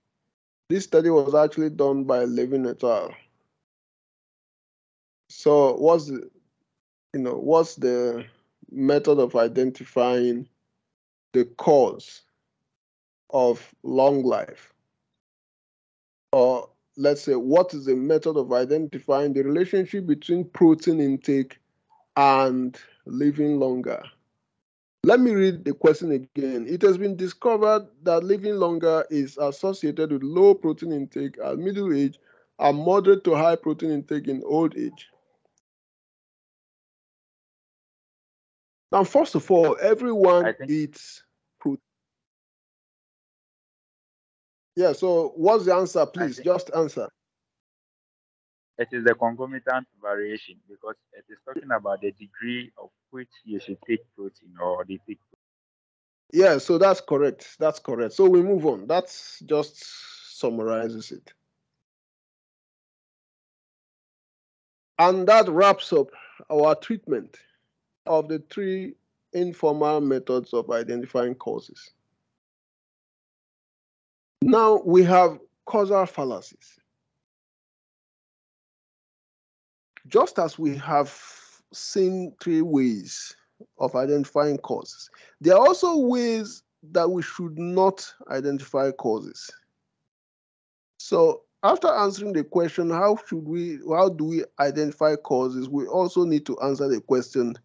This study was actually done by Levin et al. So what's the method of identifying the cause of long life? Or let's say, what is the method of identifying the relationship between protein intake and living longer? Let me read the question again. It has been discovered that living longer is associated with low protein intake at middle age and moderate to high protein intake in old age. Now, first of all, everyone eats protein. Yeah, so what's the answer, please? Just answer. It is the concomitant variation because it is talking about the degree of which you should take protein or they take protein. Yeah, so that's correct. That's correct. So we move on. That just summarizes it. And that wraps up our treatment of the three informal methods of identifying causes. Now we have causal fallacies. Just as we have seen three ways of identifying causes, there are also ways that we should not identify causes. So after answering the question, how do we identify causes, we also need to answer the question,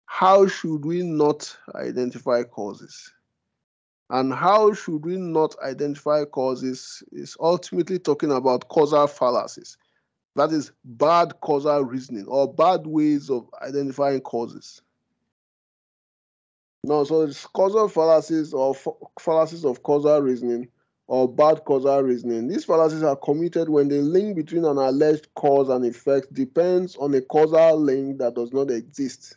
how should we not identify causes? And how should we not identify causes is ultimately talking about causal fallacies. That is bad causal reasoning or bad ways of identifying causes. No, so it's causal fallacies or fallacies of causal reasoning or bad causal reasoning. These fallacies are committed when the link between an alleged cause and effect depends on a causal link that does not exist.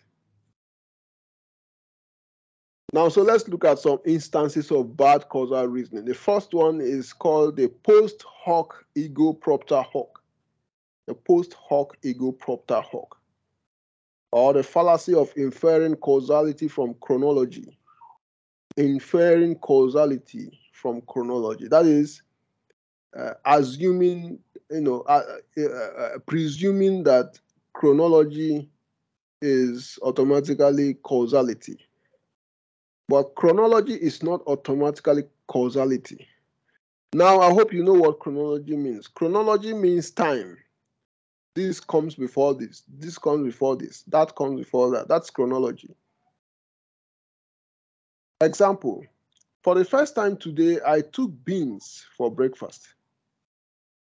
Now, so let's look at some instances of bad causal reasoning. The first one is called the post hoc ego propter hoc. The post hoc ego propter hoc, or the fallacy of inferring causality from chronology. Inferring causality from chronology. That is assuming, presuming that chronology is automatically causality. But chronology is not automatically causality. Now, I hope you know what chronology means. Chronology means time. This comes before this. This comes before this. That comes before that. That's chronology. Example, for the first time today, I took beans for breakfast.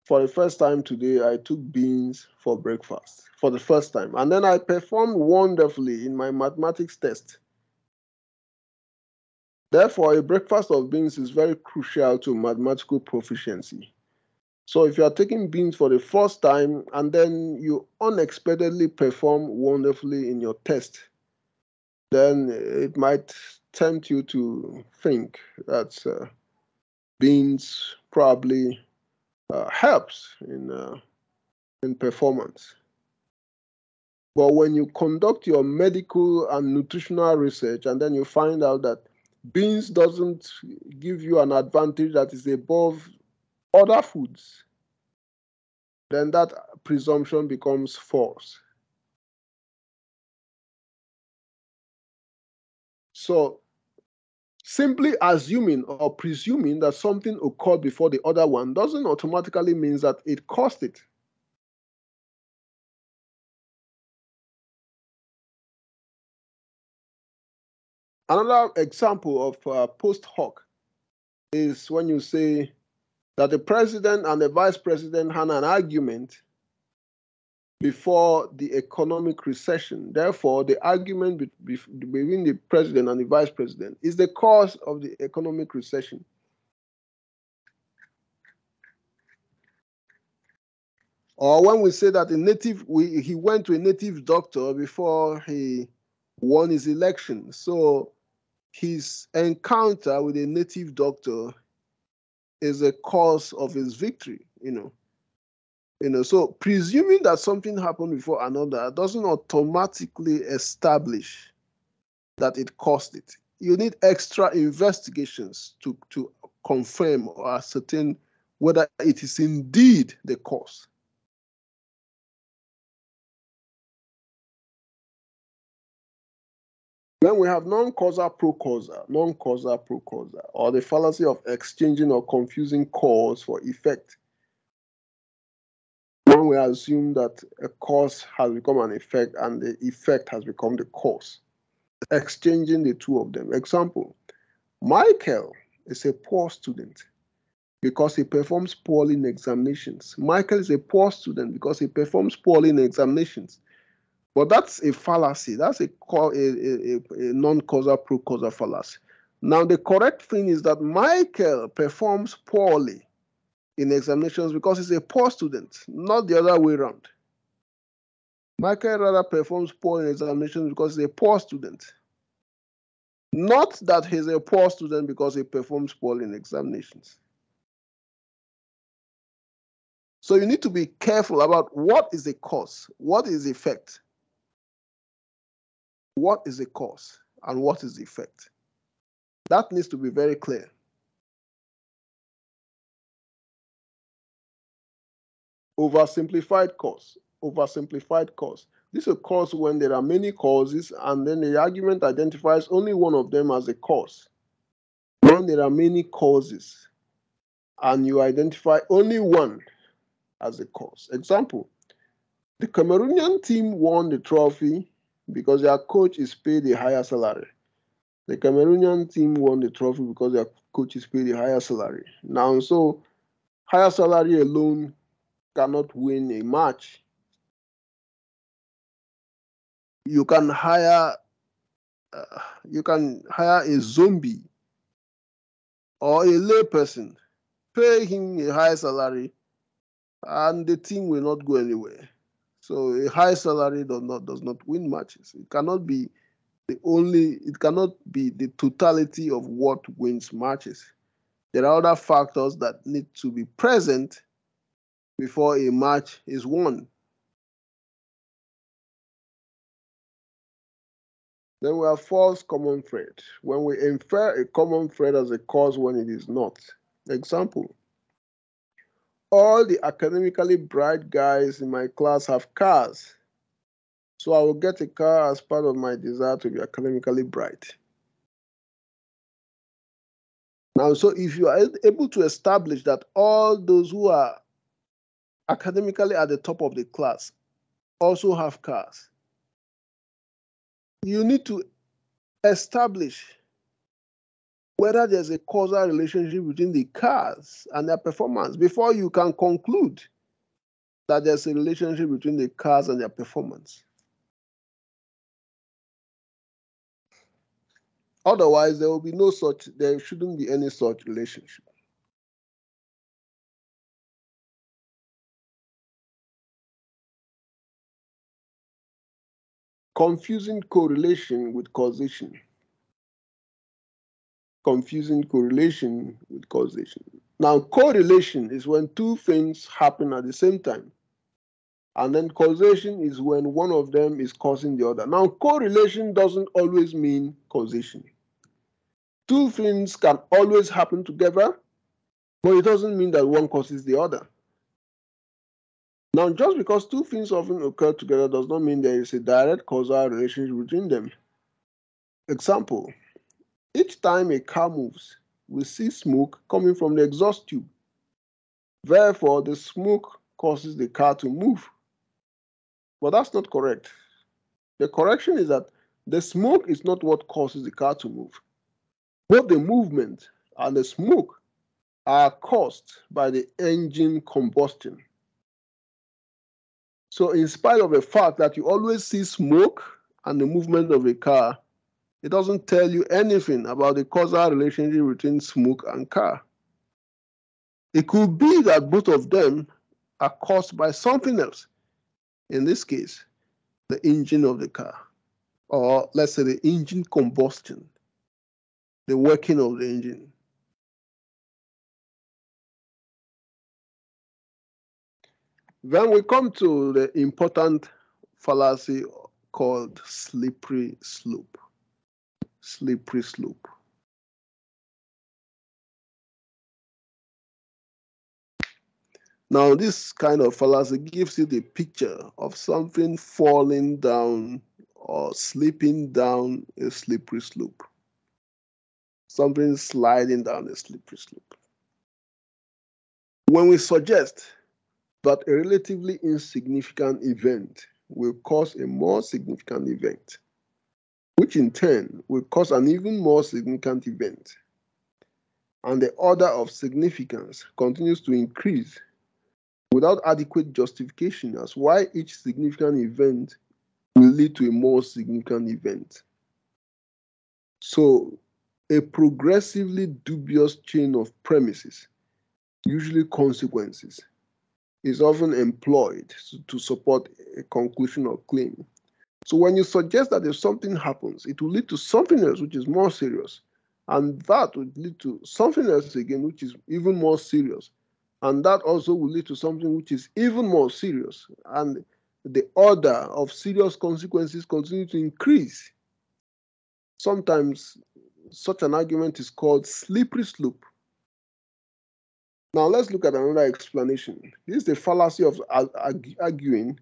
For the first time today, I took beans for breakfast. For the first time. And then I performed wonderfully in my mathematics test. Therefore, a breakfast of beans is very crucial to mathematical proficiency. So if you are taking beans for the first time and then you unexpectedly perform wonderfully in your test, then it might tempt you to think that beans probably helps in performance. But when you conduct your medical and nutritional research and then you find out that beans doesn't give you an advantage that is above other foods, then that presumption becomes false. So simply assuming or presuming that something occurred before the other one doesn't automatically mean that it caused it. Another example of post hoc is when you say that the president and the vice president had an argument before the economic recession. Therefore, the argument between the president and the vice president is the cause of the economic recession. Or when we say that he went to a native doctor before he won his election. So his encounter with a native doctor is a cause of his victory, So presuming that something happened before another doesn't automatically establish that it caused it. You need extra investigations to confirm or ascertain whether it is indeed the cause. Then we have non-causal pro-causal, or the fallacy of exchanging or confusing cause for effect. When we assume that a cause has become an effect and the effect has become the cause, exchanging the two of them. Example, Michael is a poor student because he performs poorly in examinations. Michael is a poor student because he performs poorly in examinations. But that's a fallacy. That's a non-causal pro-causal fallacy. Now, the correct thing is that Michael performs poorly in examinations because he's a poor student, not the other way around. Michael rather performs poor in examinations because he's a poor student. Not that he's a poor student because he performs poorly in examinations. So you need to be careful about what is the cause, what is the effect. What is the cause and what is the effect? That needs to be very clear. Oversimplified cause. This occurs when there are many causes and then the argument identifies only one of them as a cause. When there are many causes and you identify only one as a cause. Example, the Cameroonian team won the trophy because their coach is paid a higher salary. The Cameroonian team won the trophy because their coach is paid a higher salary. Now, so higher salary alone cannot win a match. You can hire a zombie or a layperson, pay him a high salary, and the team will not go anywhere. So a high salary does not win matches. It cannot be the totality of what wins matches. There are other factors that need to be present before a match is won. Then we have false common thread, when we infer a common thread as a cause when it is not. Example, all the academically bright guys in my class have cars, so I will get a car as part of my desire to be academically bright. Now, so if you are able to establish that all those who are academically at the top of the class also have cars, you need to establish whether there's a causal relationship between the cars and their performance before you can conclude that there's a relationship between the cars and their performance. Otherwise, there shouldn't be any such relationship. confusing correlation with causation. Confusing correlation with causation. Now, correlation is when two things happen at the same time. And then causation is when one of them is causing the other. Now, correlation doesn't always mean causation. Two things can always happen together, but it doesn't mean that one causes the other. Now, just because two things often occur together does not mean there is a direct causal relationship between them. Example, each time a car moves, we see smoke coming from the exhaust tube. Therefore, the smoke causes the car to move. But that's not correct. The correction is that the smoke is not what causes the car to move. Both the movement and the smoke are caused by the engine combustion. So in spite of the fact that you always see smoke and the movement of a car, it doesn't tell you anything about the causal relationship between smoke and car. It could be that both of them are caused by something else. In this case, the engine of the car, or let's say the engine combustion, the working of the engine. Then we come to the important fallacy called slippery slope. Slippery slope. Now, this kind of fallacy gives you the picture of something falling down or slipping down a slippery slope. Something sliding down a slippery slope. When we suggest that a relatively insignificant event will cause a more significant event, which in turn will cause an even more significant event, and the order of significance continues to increase without adequate justification as why each significant event will lead to a more significant event. So, a progressively dubious chain of premises, usually consequences, is often employed to support a conclusion or claim. So when you suggest that if something happens, it will lead to something else which is more serious, and that would lead to something else again which is even more serious, and that also will lead to something which is even more serious, and the order of serious consequences continue to increase. Sometimes such an argument is called slippery slope. Now let's look at another explanation. This is the fallacy of arguing.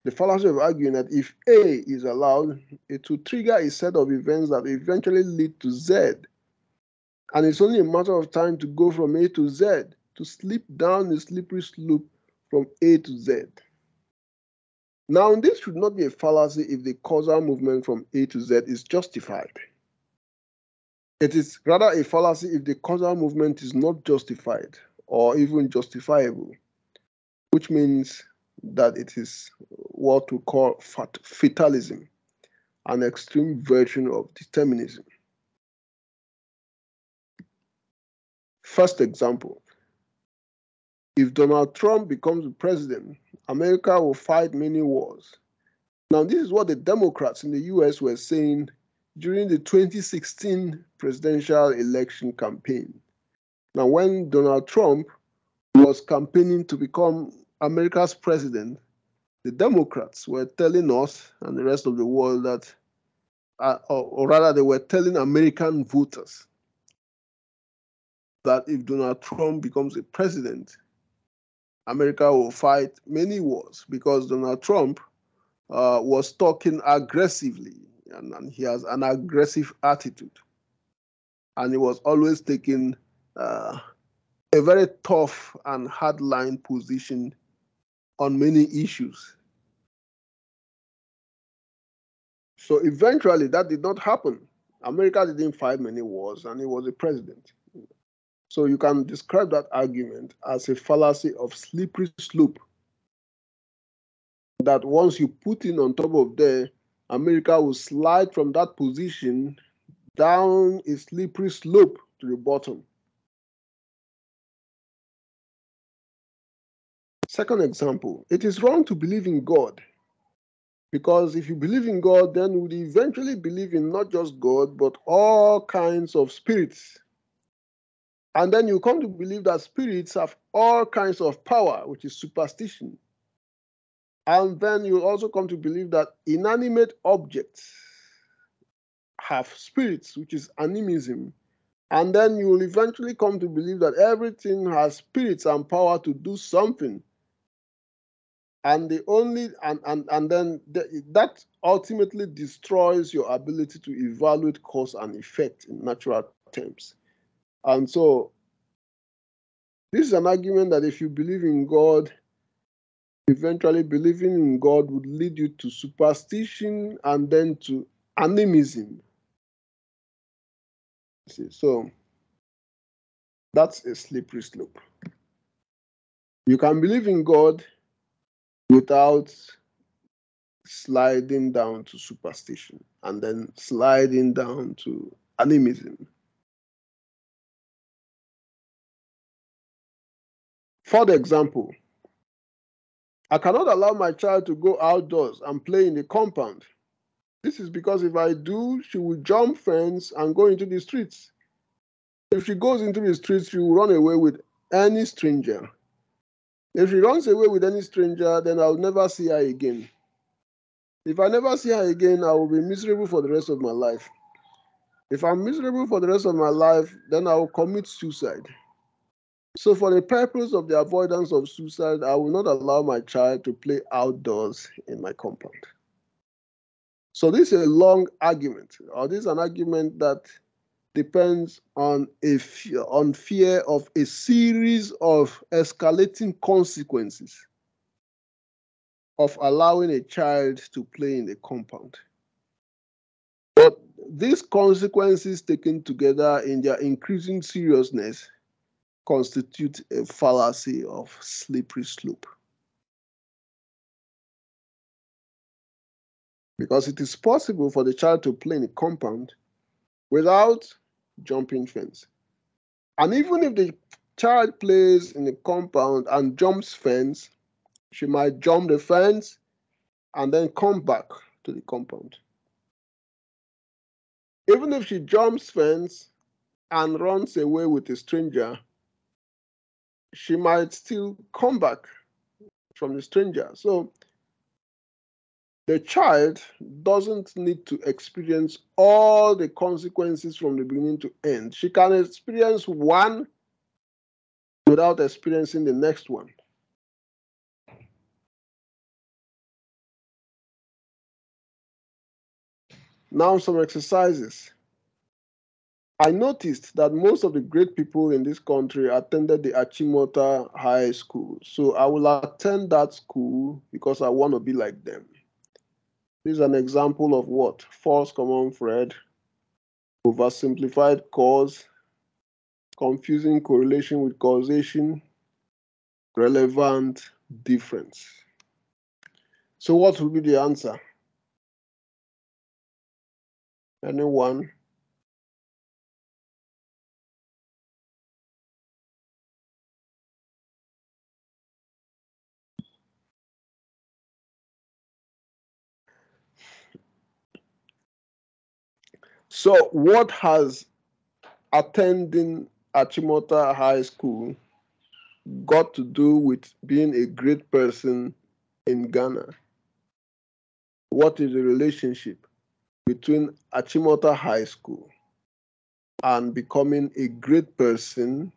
The fallacy of arguing that if A is allowed, it will trigger a set of events that eventually lead to Z. And it's only a matter of time to go from A to Z, to slip down the slippery slope from A to Z. Now, this should not be a fallacy if the causal movement from A to Z is justified. It is rather a fallacy if the causal movement is not justified or even justifiable, which means that it is what we call fatalism, an extreme version of determinism. First example, if Donald Trump becomes the president, America will fight many wars. Now, this is what the Democrats in the US were saying during the 2016 presidential election campaign. Now, when Donald Trump was campaigning to become America's president, the Democrats were telling us and the rest of the world that, or rather, they were telling American voters that if Donald Trump becomes a president, America will fight many wars because Donald Trump was talking aggressively and he has an aggressive attitude. And he was always taking a very tough and hardline position on many issues. So eventually that did not happen. America didn't fight many wars and he was a president. So you can describe that argument as a fallacy of slippery slope. That once you put in on top of there, America will slide from that position down a slippery slope to the bottom. Second example, it is wrong to believe in God Because if you believe in God, then you would eventually believe in not just God, but all kinds of spirits. And then you come to believe that spirits have all kinds of power, which is superstition. And then you also come to believe that inanimate objects have spirits, which is animism. And then you will eventually come to believe that everything has spirits and power to do something. And then that ultimately destroys your ability to evaluate cause and effect in natural terms. And so this is an argument that if you believe in God, eventually believing in God would lead you to superstition and then to animism. See, so that's a slippery slope. You can believe in God without sliding down to superstition and then sliding down to animism. For the example, I cannot allow my child to go outdoors and play in the compound. This is because if I do, she will jump fence and go into the streets. If she goes into the streets, she will run away with any stranger. If she runs away with any stranger, then I'll never see her again. If I never see her again, I will be miserable for the rest of my life. If I'm miserable for the rest of my life, then I will commit suicide. So for the purpose of the avoidance of suicide, I will not allow my child to play outdoors in my compound. So this is a long argument, or this is an argument that depends on fear of a series of escalating consequences of allowing a child to play in a compound. But these consequences taken together in their increasing seriousness constitute a fallacy of slippery slope. Because it is possible for the child to play in a compound without jumping fence. And even if the child plays in a compound and jumps fence, she might jump the fence and then come back to the compound. Even if she jumps fence and runs away with a stranger, she might still come back from the stranger. So the child doesn't need to experience all the consequences from the beginning to end. She can experience one without experiencing the next one. Now, some exercises. I noticed that most of the great people in this country attended the Achimota High School. So I will attend that school because I want to be like them. This is an example of what? False common thread, oversimplified cause, confusing correlation with causation, relevant difference. So what will be the answer? Anyone? So what has attending Achimota High School got to do with being a great person in Ghana? What is the relationship between Achimota High School and becoming a great person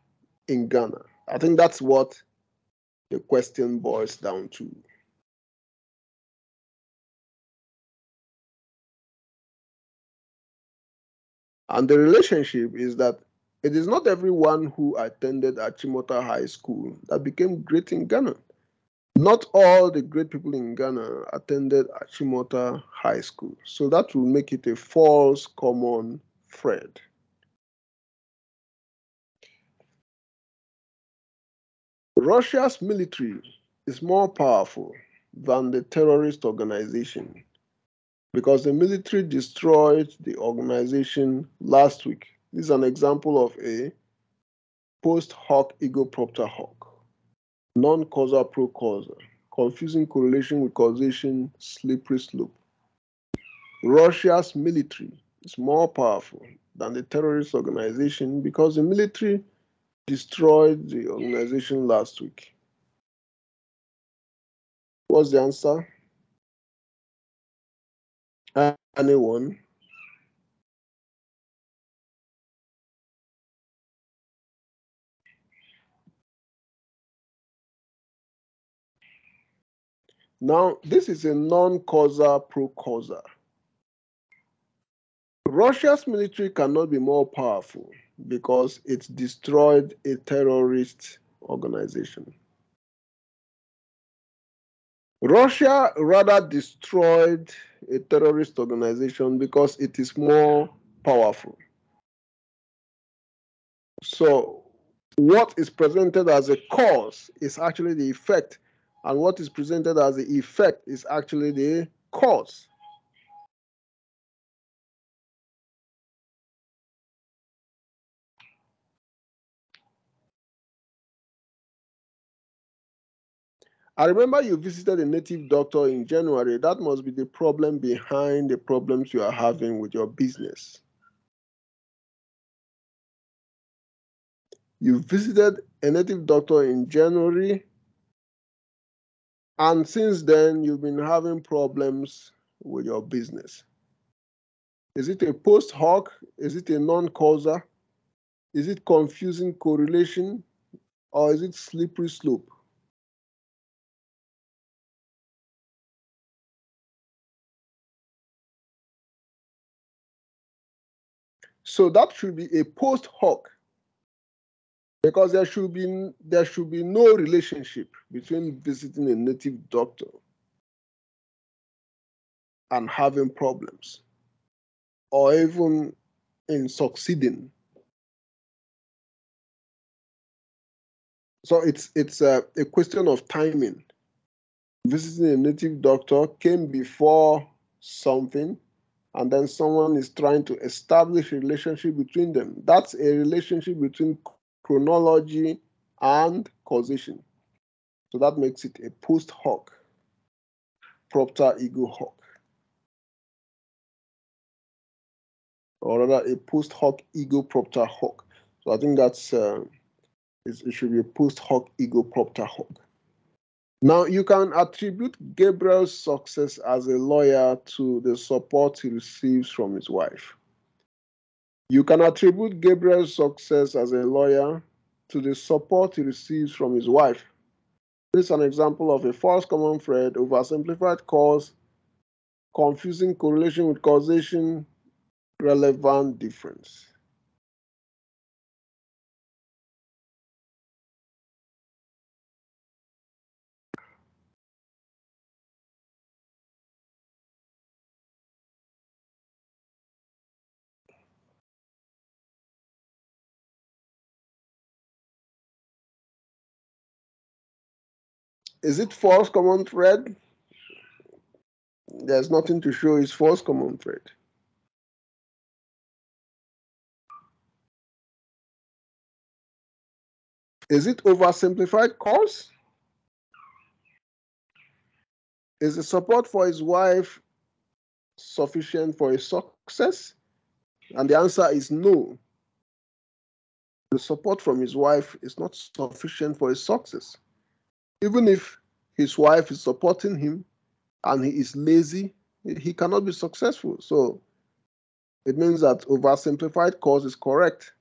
in Ghana? I think that's what the question boils down to. And the relationship is that it is not everyone who attended Achimota High School that became great in Ghana. Not all the great people in Ghana attended Achimota High School. So that will make it a false common thread. Russia's military is more powerful than the terrorist organization because the military destroyed the organization last week. This is an example of a post hoc ego propter hoc, non-causal pro causal, confusing correlation with causation, slippery slope. Russia's military is more powerful than the terrorist organization because the military destroyed the organization last week. What's the answer? Anyone? Now, this is a non-causal pro-causal. Russia's military cannot be more powerful because it destroyed a terrorist organization. Russia rather destroyed a terrorist organization because it is more powerful. So what is presented as a cause is actually the effect, and what is presented as the effect is actually the cause. I remember you visited a native doctor in January. That must be the problem behind the problems you are having with your business. You visited a native doctor in January, and since then you've been having problems with your business. Is it a post hoc? Is it a non-causal? Is it confusing correlation? Or is it slippery slope? So that should be a post hoc, because there should be no relationship between visiting a native doctor and having problems, or even in succeeding. So it's a question of timing. Visiting a native doctor came before something, and then someone is trying to establish a relationship between them. That's a relationship between chronology and causation. So that makes it a post hoc, propter ego hoc. Or rather, a post hoc ego propter hoc. So I think that's it should be a post hoc ego propter hoc. Now, you can attribute Gabriel's success as a lawyer to the support he receives from his wife. You can attribute Gabriel's success as a lawyer to the support he receives from his wife. This is an example of a false common thread, oversimplified cause, confusing correlation with causation, relevant difference. Is it false common thread? There's nothing to show it's false common thread. Is it oversimplified cause? Is the support for his wife sufficient for his success? And the answer is no. The support from his wife is not sufficient for his success. Even if his wife is supporting him and he is lazy, he cannot be successful. So it means that oversimplified cause is correct.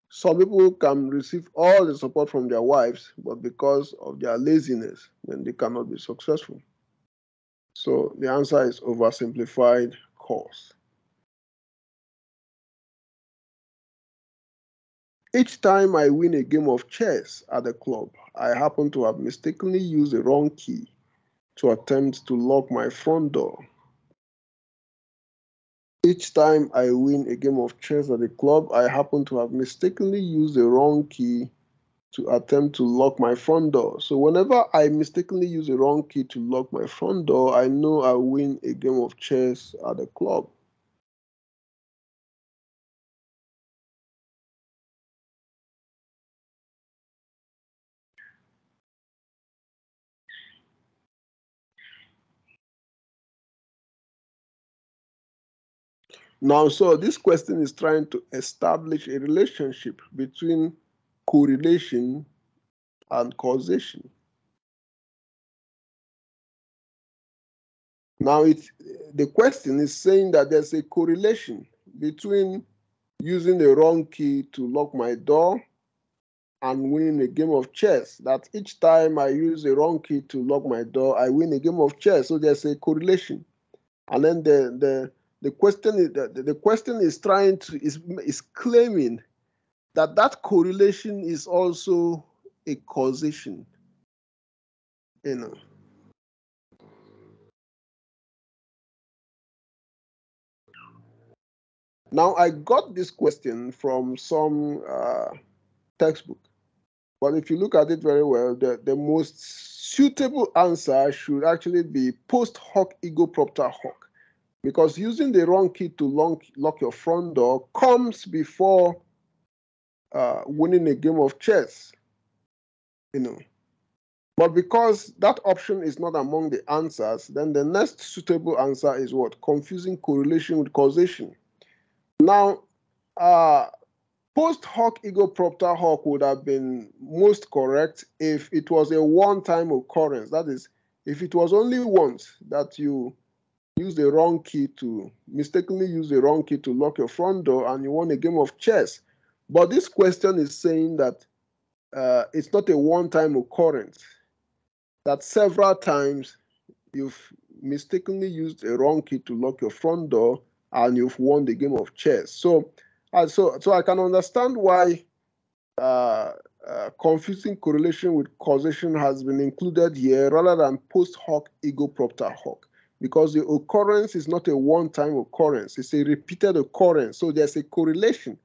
Some people can receive all the support from their wives, but because of their laziness, then they cannot be successful. So the answer is oversimplified cause. Each time I win a game of chess at the club, I happen to have mistakenly used the wrong key to attempt to lock my front door. Each time I win a game of chess at the club, I happen to have mistakenly used the wrong key to attempt to lock my front door. So whenever I mistakenly use the wrong key to lock my front door, I know I win a game of chess at the club. Now, so this question is trying to establish a relationship between correlation and causation. Now, the question is saying that there's a correlation between using the wrong key to lock my door and winning a game of chess. That each time I use the wrong key to lock my door, I win a game of chess. So there's a correlation. And then the question is trying to is claiming that that correlation is also a causation. You know. Now I got this question from some textbook, but if you look at it very well, the most suitable answer should actually be post hoc ego propter hoc, because using the wrong key to lock your front door comes before winning a game of chess. You know. But because that option is not among the answers, then the next suitable answer is what? Confusing correlation with causation. Now, post hoc ego propter hoc would have been most correct if it was a one-time occurrence. That is, if it was only once that you mistakenly use the wrong key to lock your front door and you won a game of chess. But this question is saying that it's not a one-time occurrence, that several times you've mistakenly used a wrong key to lock your front door and you've won the game of chess. So I can understand why confusing correlation with causation has been included here rather than post hoc ego propter hoc, because the occurrence is not a one-time occurrence, it's a repeated occurrence. So there's a correlation,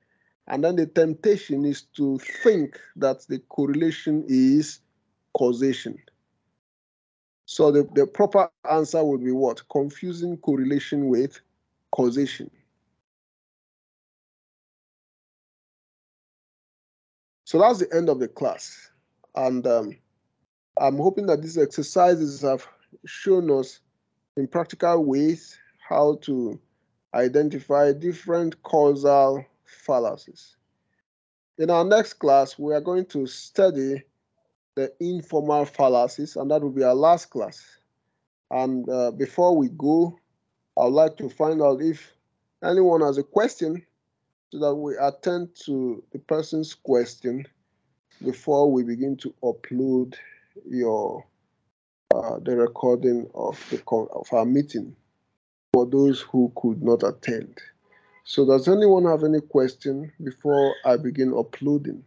and then the temptation is to think that the correlation is causation. So the proper answer would be what? Confusing correlation with causation. So that's the end of the class. And I'm hoping that these exercises have shown us in practical ways how to identify different causal fallacies. In our next class, we are going to study the informal fallacies, and that will be our last class. And before we go, I'd like to find out if anyone has a question so that we attend to the person's question before we begin to upload the recording of our meeting for those who could not attend. So does anyone have any question before I begin uploading?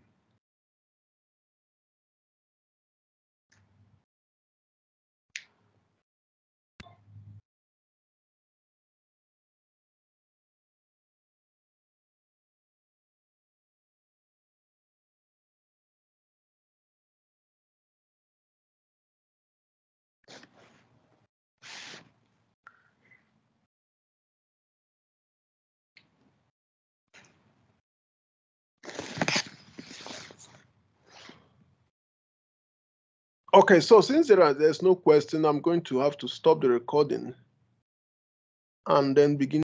Okay, so since there's no question, I'm going to have to stop the recording and then begin